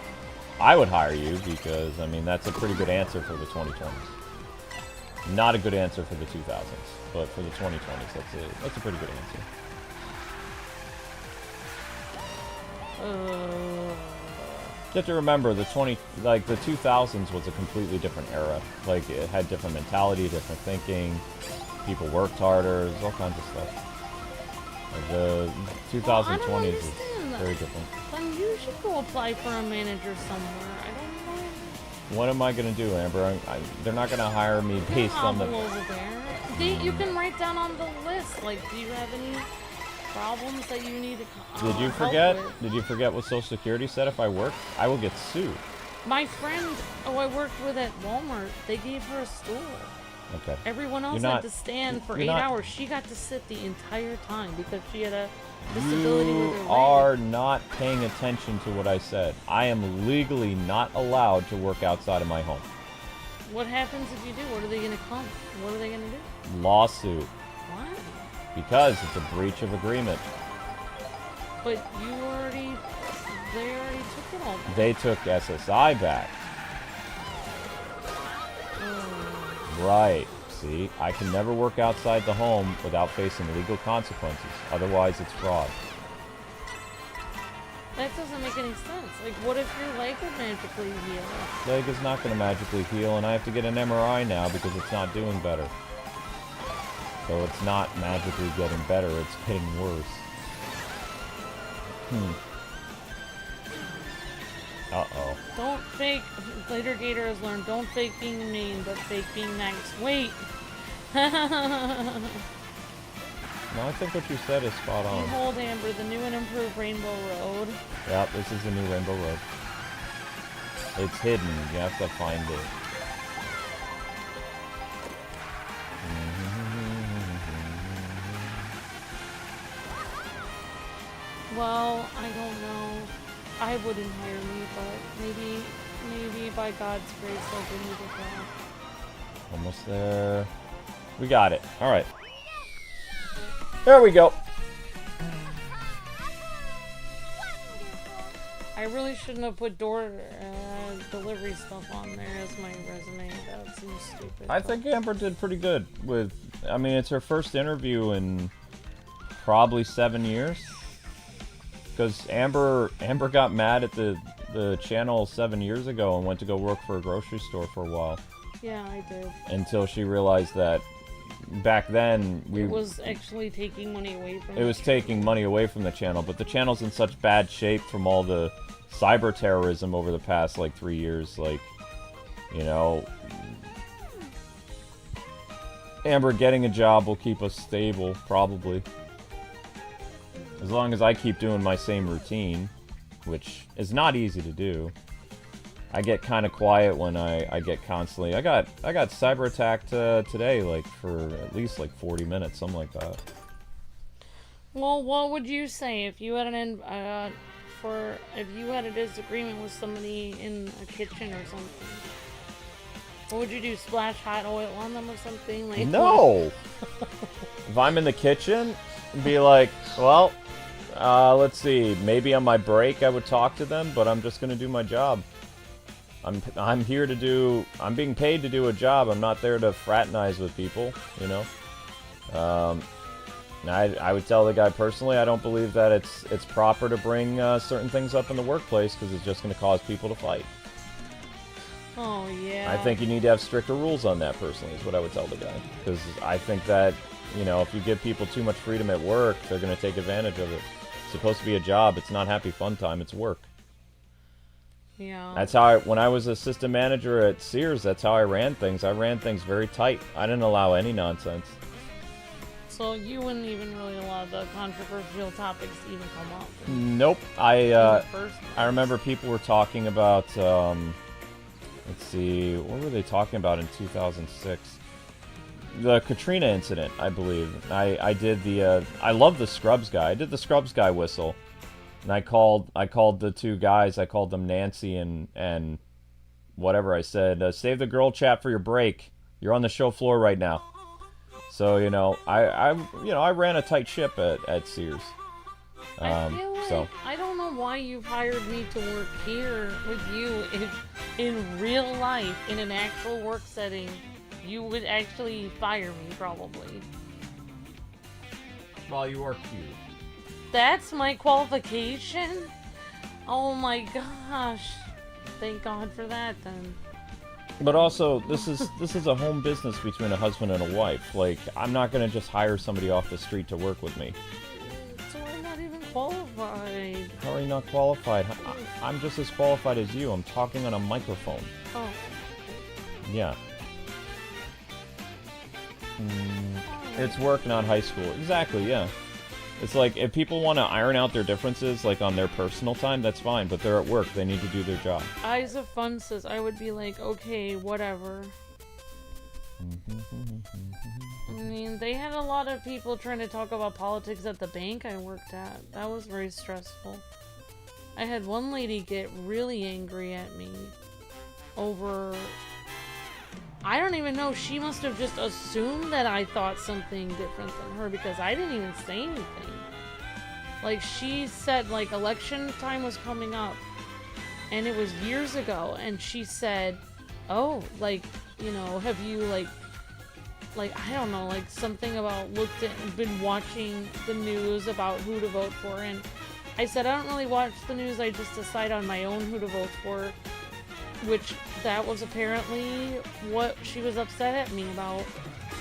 I would hire you because, I mean, that's a pretty good answer for the 2020s. Not a good answer for the 2000s, but for the 2020s, that's a pretty good answer. You have to remember the 2000s was a completely different era. Like, it had different mentality, different thinking. People worked harder. There's all kinds of stuff. Like, the 2020s is very different. Then you should go apply for a manager somewhere. I don't know. What am I gonna do, Amber? They're not gonna hire me based on the. Over there. You can write down on the list. Like, do you have any problems that you need to? Did you forget? Did you forget what Social Security said? If I work, I will get sued. My friend, I worked with at Walmart, they gave her a stool. Okay. Everyone else had to stand for 8 hours. She got to sit the entire time because she had a disability with her leg. You are not paying attention to what I said. I am legally not allowed to work outside of my home. What happens if you do? What are they going to come? What are they going to do? Lawsuit. Why? Because it's a breach of agreement. But they already took it all back. They took SSI back. Right. See, I can never work outside the home without facing legal consequences. Otherwise, it's fraud. That doesn't make any sense. Like, what if your leg would magically heal? Leg is not going to magically heal, and I have to get an MRI now because it's not doing better. So it's not magically getting better, it's getting worse. Uh-oh. Don't fake, later Gator has learned, don't fake being mean, but fake being nice. Wait! No, I think what you said is spot on. Behold, Amber, the new and improved Rainbow Road. Yep, this is the new Rainbow Road. It's hidden, you have to find it. Well, I don't know. I wouldn't hire me, but maybe by God's grace I'll give me the job. Almost there. We got it. Alright. There we go. I really shouldn't have put delivery stuff on there as my resume. That seems stupid. I think Amber did pretty good with... I mean, it's her first interview in probably 7 years. Because Amber got mad at the channel 7 years ago and went to go work for a grocery store for a while. Yeah, I did. Until she realized that back then it was actually taking money away from it was taking money away from the channel, but the channel's in such bad shape from all the cyber terrorism over the past like 3 years, like, you know, Amber getting a job will keep us stable, probably. As long as I keep doing my same routine, which is not easy to do. I get kind of quiet when I get constantly... I got cyber attacked today, like, for at least, like, 40 minutes, something like that. Well, what would you say if you had if you had a disagreement with somebody in a kitchen or something? What would you do? Splash hot oil on them or something? Like, no! If I'm in the kitchen, be like, well, let's see, maybe on my break I would talk to them, but I'm just gonna do my job. I'm here to do... I'm being paid to do a job. I'm not there to fraternize with people, you know? I would tell the guy personally, I don't believe that it's proper to bring certain things up in the workplace because it's just going to cause people to fight. Oh, yeah. I think you need to have stricter rules on that, personally, is what I would tell the guy. Because I think that, you know, if you give people too much freedom at work, they're going to take advantage of it. It's supposed to be a job. It's not happy fun time. It's work. Yeah. That's how when I was assistant manager at Sears, that's how I ran things. I ran things very tight. I didn't allow any nonsense. So you wouldn't even really allow the controversial topics to even come up? Nope. I remember people were talking about, let's see, what were they talking about in 2006? The Katrina incident, I believe. I did the, I love the Scrubs guy. I did the Scrubs guy whistle. And I called the two guys, I called them Nancy and whatever. I said, save the girl chat for your break. You're on the show floor right now. So, you know, I ran a tight ship at Sears. I feel like, I don't know why you've hired me to work here with you. If in real life, in an actual work setting, you would actually fire me, probably. Well, you are cute. That's my qualification? Oh my gosh. Thank God for that, then. But also, this is a home business between a husband and a wife. Like, I'm not gonna just hire somebody off the street to work with me. So I'm not even qualified. How are you not qualified? I'm just as qualified as you. I'm talking on a microphone. Oh. Yeah. It's work, not high school. Exactly, yeah. It's like, if people want to iron out their differences, like, on their personal time, that's fine, but they're at work, they need to do their job. Eyes of Fun says, I would be like, okay, whatever. I mean, they had a lot of people trying to talk about politics at the bank I worked at. That was very stressful. I had one lady get really angry at me over... I don't even know, she must have just assumed that I thought something different than her because I didn't even say anything. Like, she said, like, election time was coming up, and it was years ago, and she said, oh, like, you know, have you, like, I don't know, like, something about been watching the news about who to vote for, and I said, I don't really watch the news, I just decide on my own who to vote for. Which, that was apparently what she was upset at me about.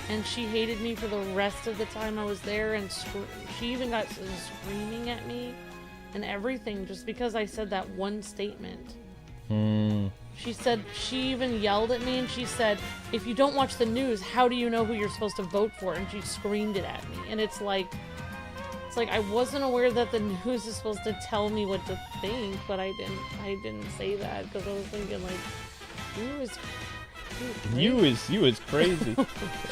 And she hated me for the rest of the time I was there, and she even got screaming at me and everything just because I said that one statement. She said, she even yelled at me and she said, if you don't watch the news, how do you know who you're supposed to vote for? And she screamed it at me. And it's like I wasn't aware that the news is supposed to tell me what to think, but I didn't say that because I was thinking, like, You is crazy.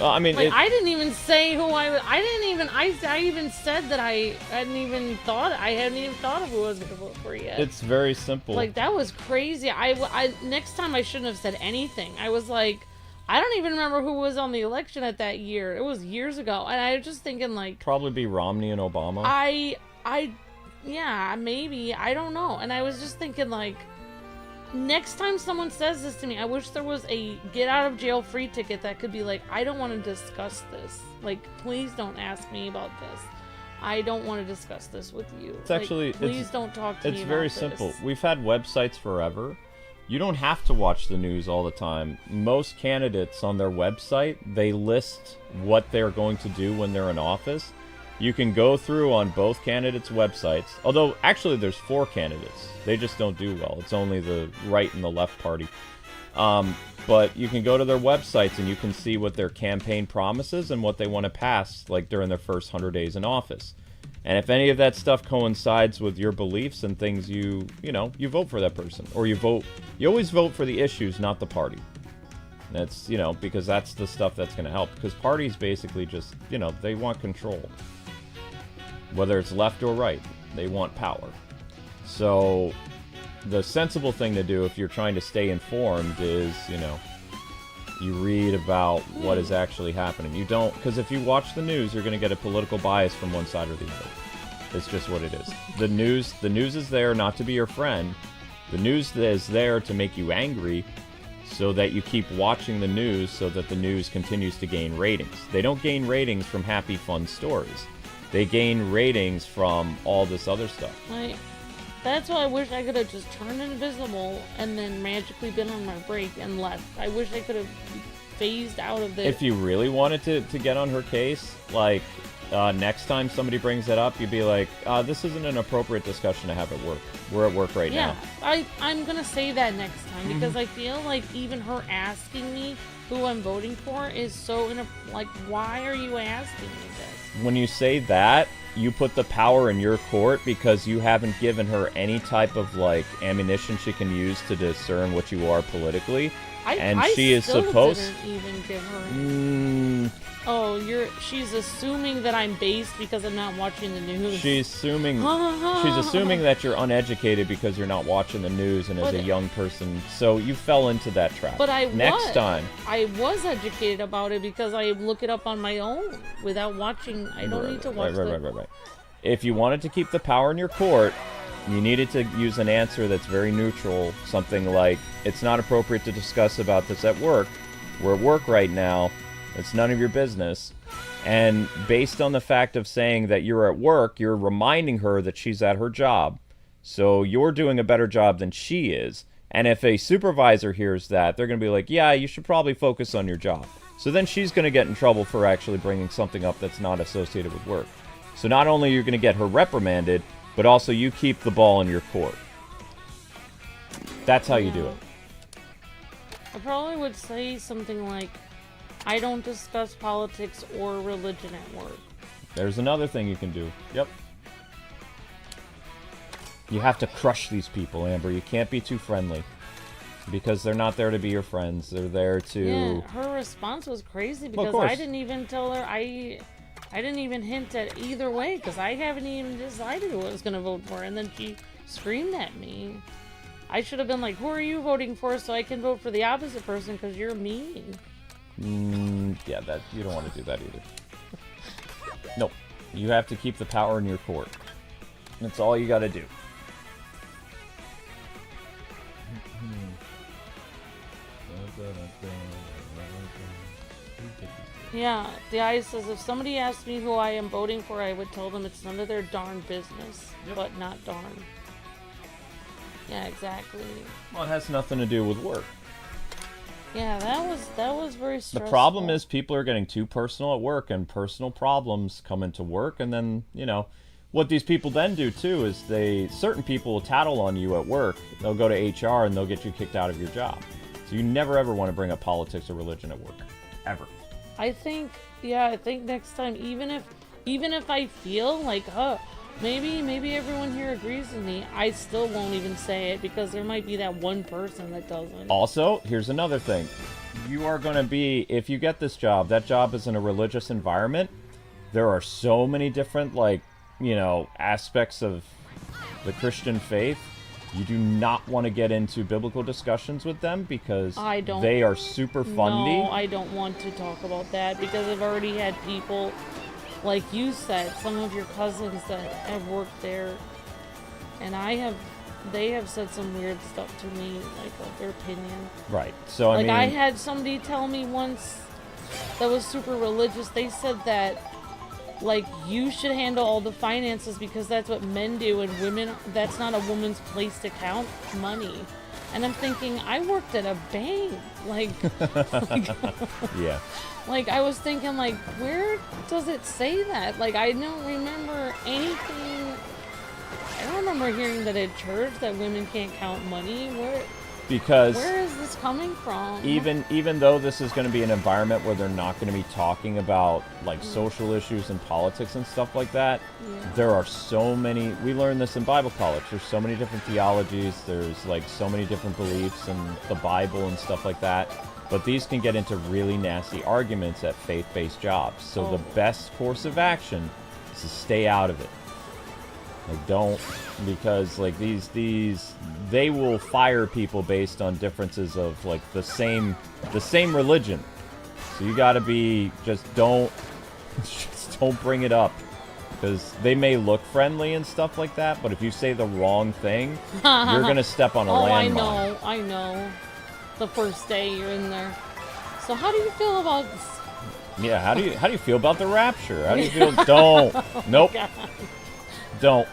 I mean, like, I didn't even say who I was. I even said that I hadn't even thought of who I was gonna vote for yet. It's very simple. Like, that was crazy. Next time I shouldn't have said anything. I was like, I don't even remember who was on the election at that year. It was years ago, and I was just thinking, like, probably be Romney and Obama. Yeah, maybe. I don't know. And I was just thinking, like, next time someone says this to me, I wish there was a get out of jail free ticket that could be like, I don't want to discuss this. Like, please don't ask me about this. I don't want to discuss this with you. It's actually, please don't talk to me about this. It's very simple. We've had websites forever. You don't have to watch the news all the time. Most candidates on their website, they list what they're going to do when they're in office. You can go through on both candidates' websites. Although, actually, there's 4 candidates. They just don't do well. It's only the right and the left party. But you can go to their websites and you can see what their campaign promises and what they want to pass, like, during their first 100 days in office. And if any of that stuff coincides with your beliefs and things, you vote for that person. Or you always vote for the issues, not the party. That's, because that's the stuff that's going to help. Because parties basically just, they want control. Whether it's left or right, they want power. So the sensible thing to do if you're trying to stay informed is, you read about what is actually happening. You don't, because if you watch the news, you're going to get a political bias from one side or the other. It's just what it is. The news is there not to be your friend. The news is there to make you angry so that you keep watching the news so that the news continues to gain ratings. They don't gain ratings from happy, fun stories. They gain ratings from all this other stuff. That's why I wish I could have just turned invisible and then magically been on my break and left. I wish I could have phased out of this. If you really wanted to get on her case, like, next time somebody brings it up, you'd be like, this isn't an appropriate discussion to have at work. We're at work right now. Yeah, I'm going to say that next time because I feel like even her asking me who I'm voting for is so, like, why are you asking me this? When you say that, you put the power in your court because you haven't given her any type of, like, ammunition she can use to discern what you are politically. She is supposed. Didn't even give her. Oh, she's assuming that I'm based because I'm not watching the news. She's assuming that you're uneducated because you're not watching the news and as a young person, so you fell into that trap. But I was educated about it because I look it up on my own without watching. I don't need to watch Right. If you wanted to keep the power in your court, you needed to use an answer that's very neutral, something like, it's not appropriate to discuss about this at work. We're at work right now. It's none of your business. And based on the fact of saying that you're at work, you're reminding her that she's at her job. So you're doing a better job than she is. And if a supervisor hears that, they're going to be like, yeah, you should probably focus on your job. So then she's going to get in trouble for actually bringing something up that's not associated with work. So not only are you going to get her reprimanded, but also you keep the ball in your court. That's how you do it. I probably would say something like, I don't discuss politics or religion at work. There's another thing you can do. Yep. You have to crush these people, Amber. You can't be too friendly. Because they're not there to be your friends. They're there to... Yeah, her response was crazy because I didn't even tell her... I didn't even hint at either way because I haven't even decided who I was going to vote for. And then she screamed at me. I should have been like, who are you voting for so I can vote for the opposite person because you're mean. Yeah, you don't want to do that either. Nope. You have to keep the power in your court. That's all you got to do. Yeah, the eye says, if somebody asked me who I am voting for, I would tell them it's none of their darn business. Yep. But not darn. Yeah, exactly. Well, it has nothing to do with work. Yeah, that was very stressful. The problem is people are getting too personal at work, and personal problems come into work, and then, what these people then do too is certain people will tattle on you at work. They'll go to HR and they'll get you kicked out of your job. So you never ever want to bring up politics or religion at work. Ever. I think next time, even if I feel like, maybe everyone here agrees with me, I still won't even say it because there might be that one person that doesn't. Also, here's another thing. you are going to be, if you get this job, that job is in a religious environment. There are so many different, like, you know, aspects of the Christian faith. You do not want to get into biblical discussions with them because they are super fundy. No, I don't want to talk about that because I've already had people, like you said, some of your cousins that have worked there, and they have said some weird stuff to me, like their opinion. Right. So, I mean, I had somebody tell me once that was super religious. They said that, like, you should handle all the finances because that's what men do, and women, that's not a woman's place to count money. And I'm thinking, I worked at a bank. Like yeah. Like, I was thinking, like, where does it say that? Like, I don't remember anything. I don't remember hearing that at church that women can't count money. Where is this coming from? Even though this is going to be an environment where they're not going to be talking about, like, social issues and politics and stuff like that, there are so many. We learned this in Bible college. There's so many different theologies. There's, like, so many different beliefs in the Bible and stuff like that. But these can get into really nasty arguments at faith-based jobs. So the best course of action is to stay out of it. Like, don't, because, like, they will fire people based on differences of, like, the same religion. So you gotta be, just don't bring it up. Because they may look friendly and stuff like that, but if you say the wrong thing, you're gonna step on a landmine. I know. The first day you're in there. So how do you feel about this? Yeah, how do you feel about the rapture? How do you feel? Don't. Nope. Don't.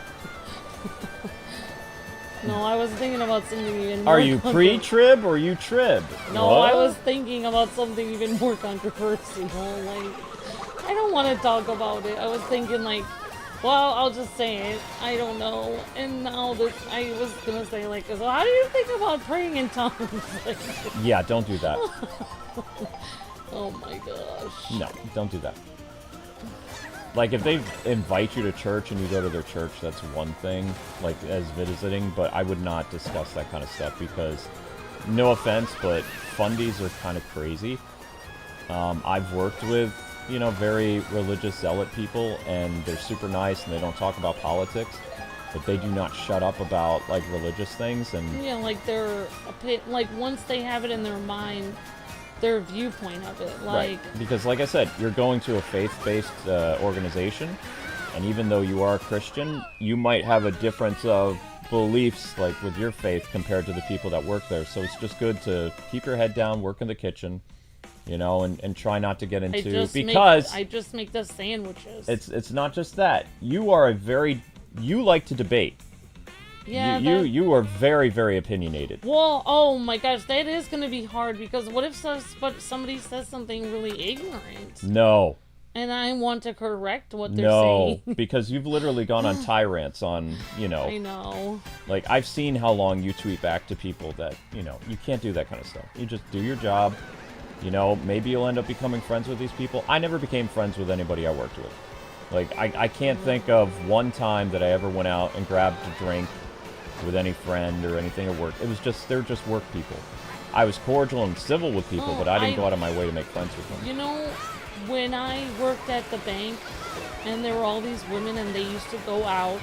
No, I was thinking about something even more. Are you pre-trib or you trib? No, what? I was thinking about something even more controversial. Like, I don't want to talk about it. I was thinking, like, well, I'll just say it. I don't know. And now that I was gonna say, like, so how do you think about praying in tongues? Like, yeah, don't do that. oh my gosh. No, don't do that. Like, if they invite you to church and you go to their church, that's one thing, like, as visiting, but I would not discuss that kind of stuff because, no offense, but fundies are kind of crazy. I've worked with, you know, very religious zealot people, and they're super nice, and they don't talk about politics, but they do not shut up about, like, religious things, and... Yeah, like, like, once they have it in their mind, their viewpoint of it, like... Right, because, like I said, you're going to a faith-based organization, and even though you are a Christian, you might have a difference of beliefs, like, with your faith compared to the people that work there, so it's just good to keep your head down, work in the kitchen, you know, and try not to get into, because I just make the sandwiches. It's not just that. You are you like to debate. Yeah, you are very, very opinionated. Well, oh my gosh, that is going to be hard because what if somebody says something really ignorant? No. And I want to correct what they're saying. No, because you've literally gone on tyrants on, you know. I know. Like, I've seen how long you tweet back to people that, you know, you can't do that kind of stuff. You just do your job. You know, maybe you'll end up becoming friends with these people. I never became friends with anybody I worked with. Like, I can't think of one time that I ever went out and grabbed a drink with any friend or anything at work. It was just, they're just work people. I was cordial and civil with people, but I didn't go out of my way to make friends with them. You know, when I worked at the bank, and there were all these women, and they used to go out,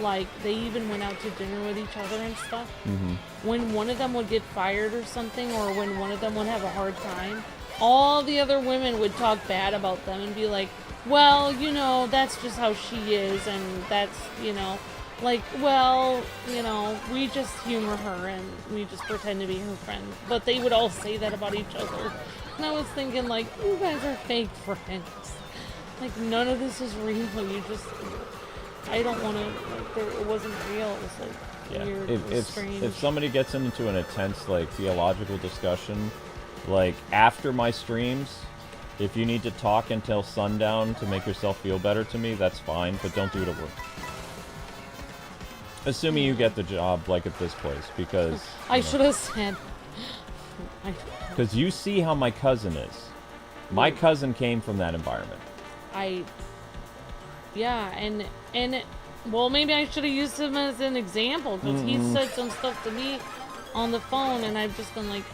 like, they even went out to dinner with each other and stuff. Mm-hmm. When one of them would get fired or something, or when one of them would have a hard time, all the other women would talk bad about them and be like, well, you know, that's just how she is, and that's, you know, like, well, you know, we just humor her, and we just pretend to be her friend. But they would all say that about each other. And I was thinking, like, you guys are fake friends. Like, none of this is real. You just... I don't want to, like, it wasn't real. It was, like, weird. It was strange. If somebody gets into an intense, like, theological discussion, like, after my streams, if you need to talk until sundown to make yourself feel better to me, that's fine, but don't do it at work. Assuming you get the job, like, at this place, because... I should have said... Because you see how my cousin is. My cousin came from that environment. Yeah, and well, maybe I should have used him as an example, because he said some stuff to me on the phone, and I've just been like,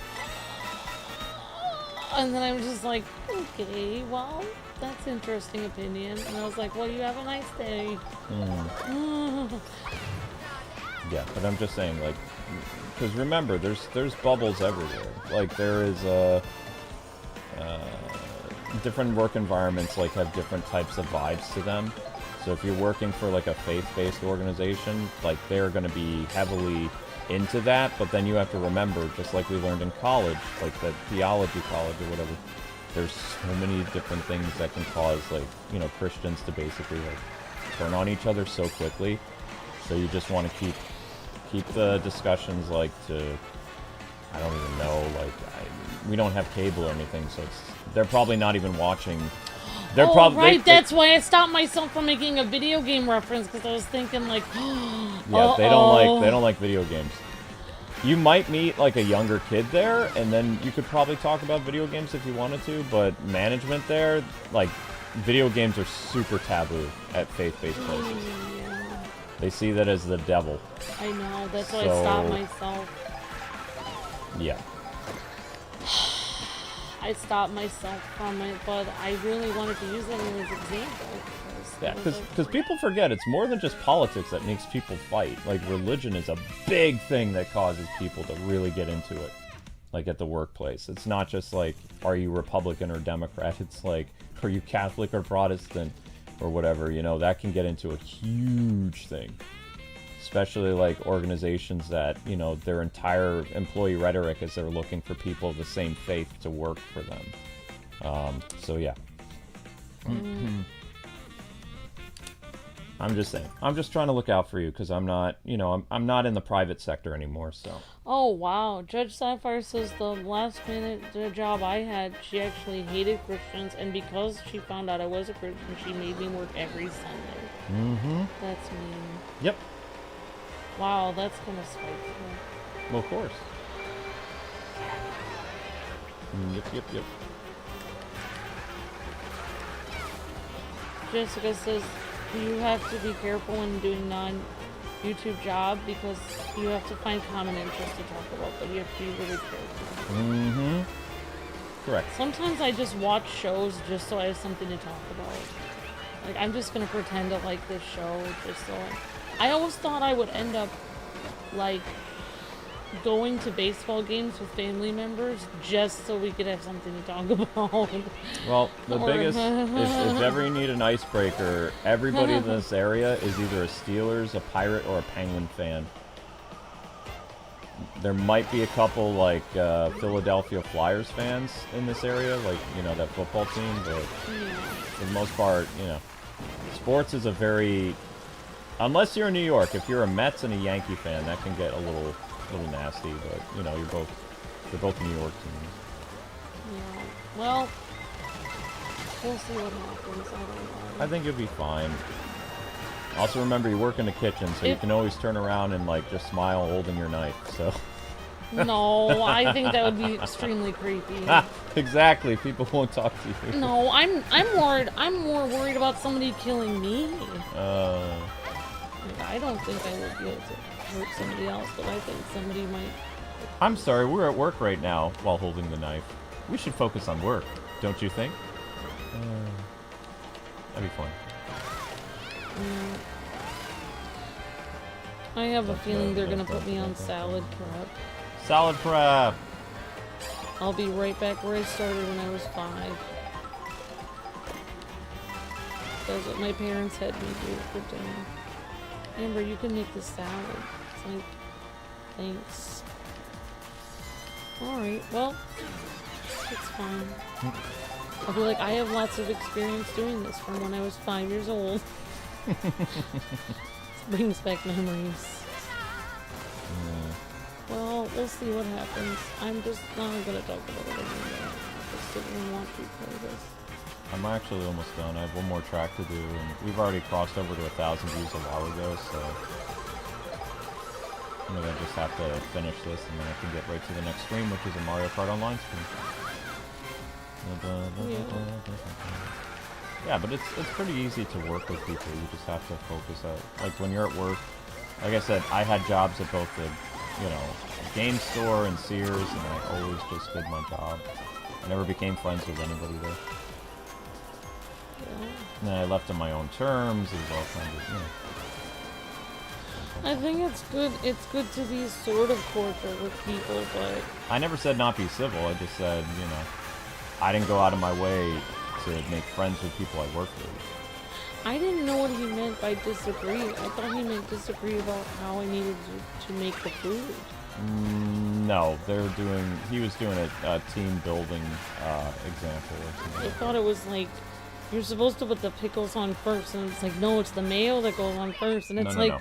And then I was just like, okay, well, that's interesting opinion. And I was like, well, you have a nice day. Yeah, but I'm just saying, like, because remember, there's bubbles everywhere. Like, there is different work environments like have different types of vibes to them. So if you're working for like a faith-based organization, like they're going to be heavily into that, but then you have to remember, just like we learned in college, like the theology college or whatever, there's so many different things that can cause, like, you know, Christians to basically like turn on each other so quickly. So you just want to keep the discussions like to, I don't even know, like we don't have cable or anything, so they're probably not even watching. They're right, that's why I stopped myself from making a video game reference, because I was thinking like, yeah, they don't like video games. You might meet like a younger kid there, and then you could probably talk about video games if you wanted to, but management there, like, video games are super taboo at faith-based places. Yeah. They see that as the devil. I know, that's why I stopped myself. Yeah. I stopped myself from it, but I really wanted to use that as an example. Yeah, because people forget it's more than just politics that makes people fight. Like, religion is a big thing that causes people to really get into it. Like, at the workplace. It's not just like, are you Republican or Democrat? It's like, are you Catholic or Protestant or whatever, you know, that can get into a huge thing. Especially like organizations that, you know, their entire employee rhetoric is they're looking for people of the same faith to work for them. So yeah. I'm just saying. I'm just trying to look out for you because I'm not, you know, I'm not in the private sector anymore, so. Oh, wow. Judge Sapphire says the last minute job I had, she actually hated Christians, and because she found out I was a Christian, she made me work every Sunday. Mm-hmm. That's mean. Yep. Wow, that's kind of spiteful. Well, of course. Yep. Jessica says you have to be careful when doing non-YouTube job because you have to find common interests to talk about, but you have to be really careful. Mm-hmm. Correct. Sometimes I just watch shows just so I have something to talk about. Like, I'm just gonna pretend to like this show just so I always thought I would end up, like, going to baseball games with family members just so we could have something to talk about. Well, the biggest, if ever you need an icebreaker, everybody in this area is either a Steelers, a Pirate, or a Penguin fan. There might be a couple, like, Philadelphia Flyers fans in this area, like, you know, that football team, but for the most part, you know, sports is a very... Unless you're in New York, if you're a Mets and a Yankee fan, that can get a little nasty. But you know, they're both New York teams. Yeah. Well, we'll see what happens. I don't know. I think you'll be fine. Also, remember you work in the kitchen, so you can always turn around and like just smile holding your knife. So. No, I think that would be extremely creepy. Exactly. People won't talk to you. No, I'm more worried about somebody killing me. I don't think I would be able to hurt somebody else, but I think somebody might. I'm sorry, we're at work right now while holding the knife. We should focus on work, don't you think? That'd be fun. I have a feeling they're gonna put me on salad prep. Salad prep! I'll be right back where I started when I was 5. That's what my parents had me do for dinner. Amber, you can make the salad. It's like, thanks. Alright, well, it's fine. I'll be like, I have lots of experience doing this from when I was 5 years old. Brings back memories. Well, we'll see what happens. I'm just not gonna talk about it anymore. I just didn't want to play this. I'm actually almost done. I have one more track to do, and we've already crossed over to 1,000 views a while ago, so I'm gonna just have to finish this, and then I can get right to the next stream, which is a Mario Kart Online stream. Yeah, but it's pretty easy to work with people. You just have to focus out. Like when you're at work, like I said, I had jobs at both the, you know, game store and Sears, and I always just did my job. I never became friends with anybody there. Yeah. And then I left on my own terms. It was all kinds of, you know. I think it's good. It's good to be sort of cordial with people, but I never said not be civil. I just said, you know, I didn't go out of my way to make friends with people I worked with. I didn't know what he meant by disagree. I thought he meant disagree about how I needed to make the food. No, he was doing a team building example or something. I thought it was like, you're supposed to put the pickles on first, and it's like, no, it's the mayo that goes on first, and it's No.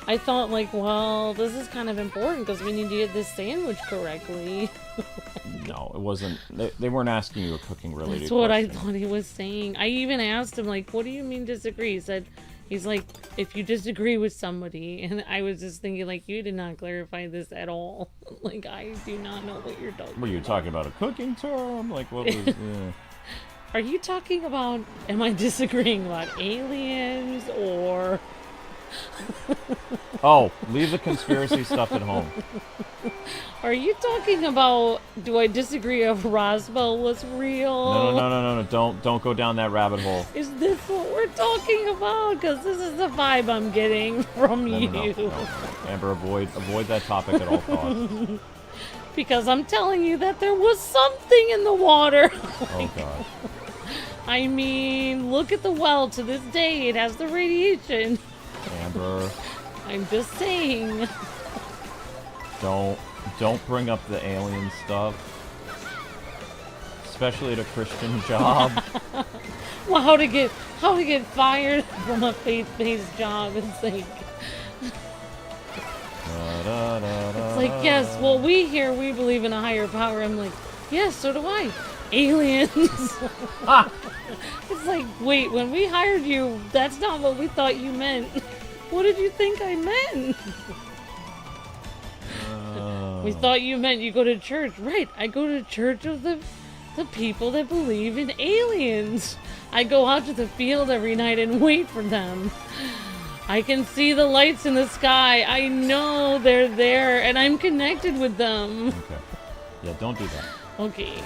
I thought like, well, this is kind of important because we need to get this sandwich correctly. No, it wasn't. They weren't asking you a cooking related That's what question. I thought he was saying. I even asked him like, what do you mean disagree? He's like, if you disagree with somebody, and I was just thinking like, you did not clarify this at all. Like, I do not know what you're talking about. Were you talking about a cooking term? Like, what was... yeah. Are you talking about, am I disagreeing about aliens, or... Oh, leave the conspiracy stuff at home. Are you talking about, do I disagree if Roswell was real? No. Don't go down that rabbit hole. Is this what we're talking about? Because this is the vibe I'm getting from you. No. Amber, avoid that topic at all costs. Because I'm telling you that there was something in the water. Oh, God. I mean, look at the well. To this day, it has the radiation. Amber. I'm just saying. Don't bring up the alien stuff. Especially at a Christian job. Well, how to get fired from a faith-based job? It's like, it's like, yes, well, we believe in a higher power. I'm like, yes, so do I. Aliens. It's like, wait, when we hired you, that's not what we thought you meant. What did you think I meant? We thought you meant you go to church. Right, I go to church of the people that believe in aliens. I go out to the field every night and wait for them. I can see the lights in the sky. I know they're there, and I'm connected with them. Okay. Yeah, don't do that. Okay.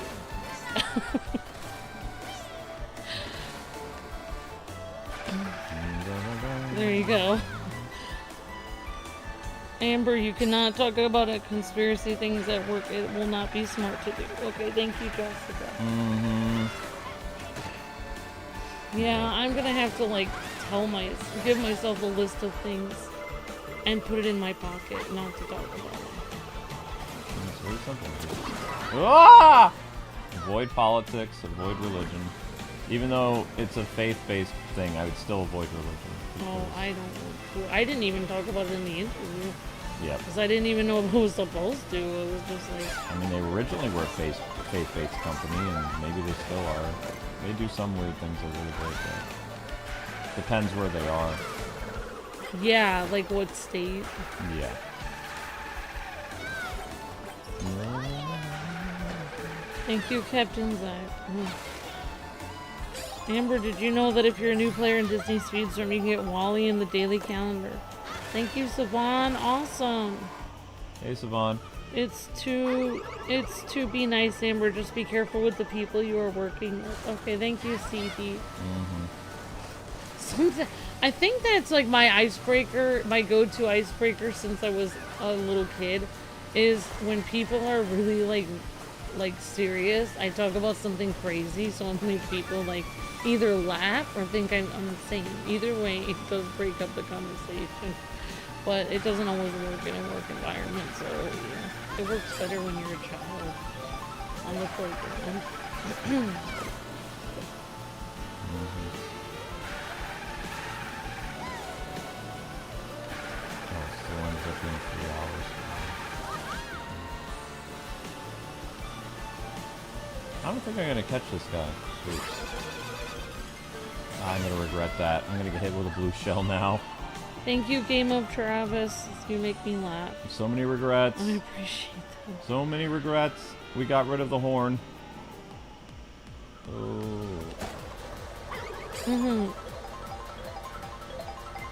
There you go. Amber, you cannot talk about a conspiracy things at work. It will not be smart to do. Okay, thank you, Jessica. Mm-hmm. Yeah, I'm gonna have to like give myself a list of things and put it in my pocket, not to talk about it. It's really simple. Ah! Avoid politics, avoid religion. Even though it's a faith-based thing, I would still avoid religion. Oh, I didn't even talk about it in the interview. Yeah. Because I didn't even know what I was supposed to. It was just like... I mean, they originally were a faith-based company, and maybe they still are. They do some weird things that really great, though. Depends where they are. Yeah, like what state. Yeah. Thank you, Captain Zach. Amber, did you know that if you're a new player in Disney Speedstorm, you can get Wally in the daily calendar? Thank you, Savon. Awesome. Hey, Savon. It's to be nice, Amber. Just be careful with the people you are working with. Okay, thank you, CD. I think that's like my icebreaker, my go-to icebreaker since I was a little kid, is when people are really like serious. I talk about something crazy, so I'm make people like either laugh or think I'm insane. Either way, it does break up the conversation, but it doesn't always work in a work environment. So yeah, it works better when you're a child on the playground. Still ends up being 3 hours. I don't think I'm gonna catch this guy. Oops. I'm gonna regret that. I'm gonna get hit with a blue shell now. Thank you, Game of Travis. You make me laugh. So many regrets. I appreciate that. So many regrets. We got rid of the horn. Oh.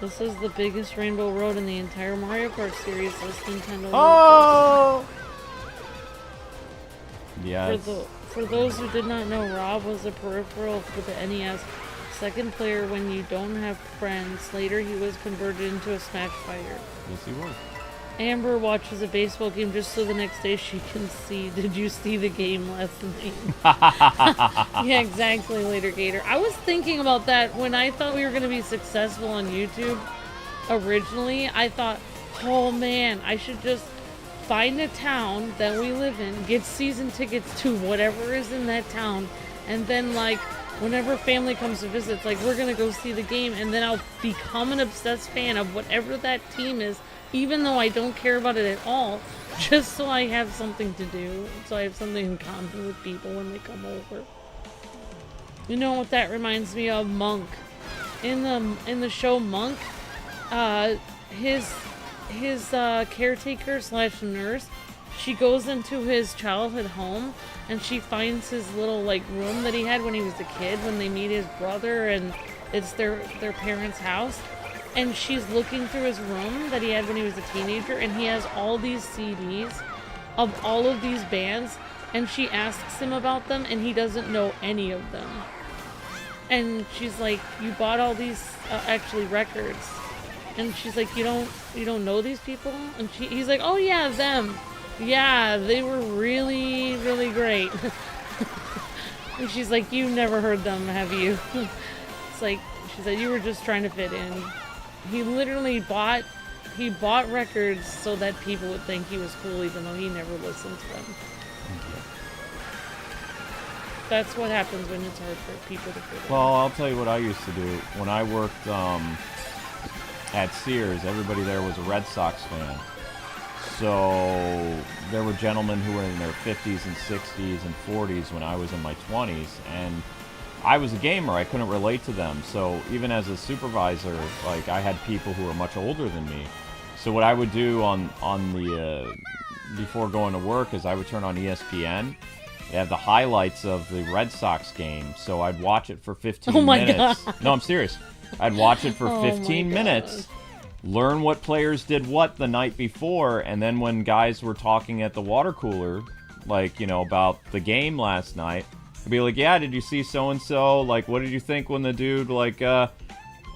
This is the biggest rainbow road in the entire Mario Kart series. This Nintendo. Oh! Yeah. For those who did not know, Rob was a peripheral for the NES. Second player when you don't have friends. Later he was converted into a Smash fighter. Yes, he was. Amber watches a baseball game just so the next day she can see, did you see the game last night? Yeah, exactly, Later Gator. I was thinking about that when I thought we were going to be successful on YouTube originally. I thought, oh man, I should just find a town that we live in, get season tickets to whatever is in that town, and then like whenever family comes to visit, it's like we're gonna go see the game, and then I'll become an obsessed fan of whatever that team is, even though I don't care about it at all, just so I have something to do, so I have something in common with people when they come over. You know what that reminds me of? Monk. In the show Monk, his caretaker slash nurse, she goes into his childhood home and she finds his little like room that he had when he was a kid, when they meet his brother and it's their parents' house, and she's looking through his room that he had when he was a teenager, and he has all these CDs of all of these bands, and she asks him about them and he doesn't know any of them, and she's like, you bought all these actually records, and she's like, you don't know these people? And he's like, oh yeah, them. Yeah, they were really, really great. And she's like, you never heard them, have you? It's like, she said, you were just trying to fit in. He literally bought records so that people would think he was cool, even though he never listened to them. That's what happens when it's hard for people to fit in. Well, I'll tell you what I used to do. When I worked at Sears, everybody there was a Red Sox fan. So there were gentlemen who were in their 50s and 60s and 40s when I was in my 20s, and I was a gamer. I couldn't relate to them. So even as a supervisor, like, I had people who were much older than me. So what I would do on the before going to work is I would turn on ESPN. They have the highlights of the Red Sox game, so I'd watch it for 15 minutes. God. No, I'm serious. I'd watch it for 15 minutes. Learn what players did what the night before, and then when guys were talking at the water cooler, like, you know, about the game last night, I'd be like, yeah, did you see so-and-so? Like, what did you think when the dude, like, what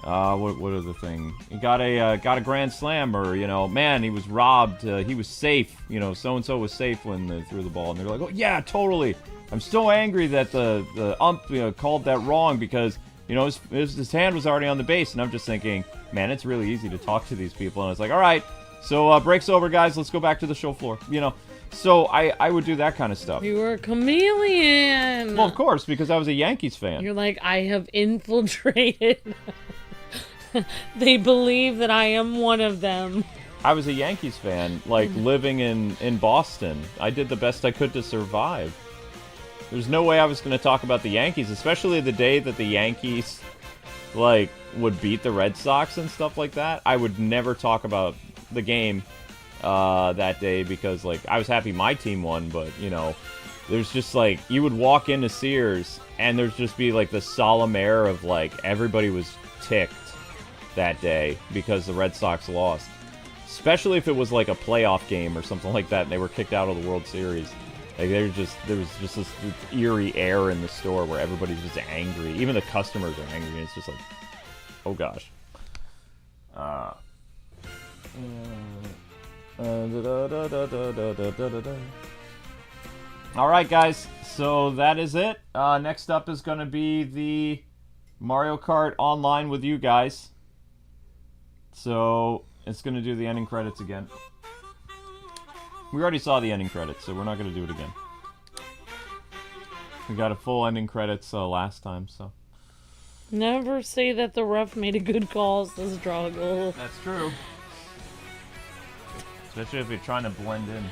are the thing? He got a grand slam, or, you know, man, he was robbed, he was safe, you know, so-and-so was safe when they threw the ball, and they're like, oh, yeah, totally. I'm so angry that the ump, you know, called that wrong because, you know, his hand was already on the base, and I'm just thinking, man, it's really easy to talk to these people. And it's like, all right, so break's over, guys. Let's go back to the show floor. You know, so I would do that kind of stuff. You were a chameleon. Well, of course, because I was a Yankees fan. You're like, I have infiltrated. They believe that I am one of them. I was a Yankees fan, like living in Boston. I did the best I could to survive. There's no way I was going to talk about the Yankees, especially the day that the Yankees, like, would beat the Red Sox and stuff like that. I would never talk about the game that day because, like, I was happy my team won, but, you know, there's just, like, you would walk into Sears and there'd just be, like, the solemn air of, like, everybody was ticked that day because the Red Sox lost. Especially if it was, like, a playoff game or something like that and they were kicked out of the World Series. Like, there was just this eerie air in the store where everybody's just angry. Even the customers are angry. And it's just like, oh gosh. All right, guys. So that is it. Next up is going to be the Mario Kart Online with you guys. So it's going to do the ending credits again. We already saw the ending credits, so we're not going to do it again. We got a full ending credits last time, so. Never say that the ref made a good call, says Drago. That's true. Especially if you're trying to blend in.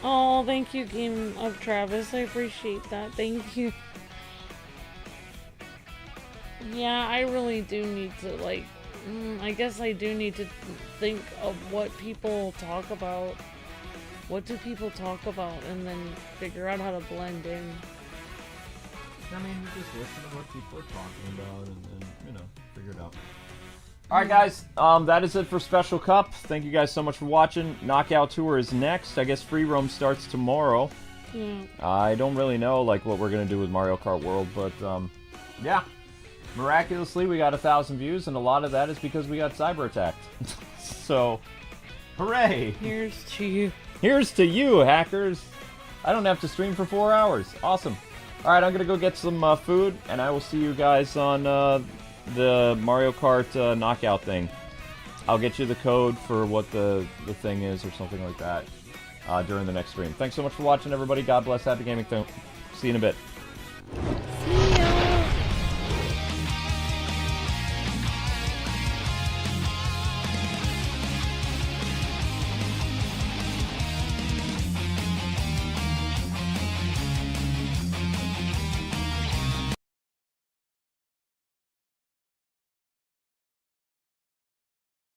Oh, thank you, Game of Travis. I appreciate that. Thank you. Yeah, I really do need to, like, I guess I do need to think of what people talk about. What do people talk about, and then figure out how to blend in. I mean, you just listen to what people are talking about, and then, you know, figure it out. Alright, guys, that is it for Special Cup. Thank you guys so much for watching. Knockout Tour is next. I guess Free Roam starts tomorrow. Yeah. I don't really know like what we're gonna do with Mario Kart World, but yeah. Miraculously, we got 1,000 views, and a lot of that is because we got cyber attacked. So, hooray! Here's to you. Here's to you, hackers! I don't have to stream for 4 hours. Awesome. Alright, I'm gonna go get some food, and I will see you guys on the Mario Kart knockout thing. I'll get you the code for what the thing is or something like that during the next stream. Thanks so much for watching, everybody. God bless. Happy gaming. See you in a bit.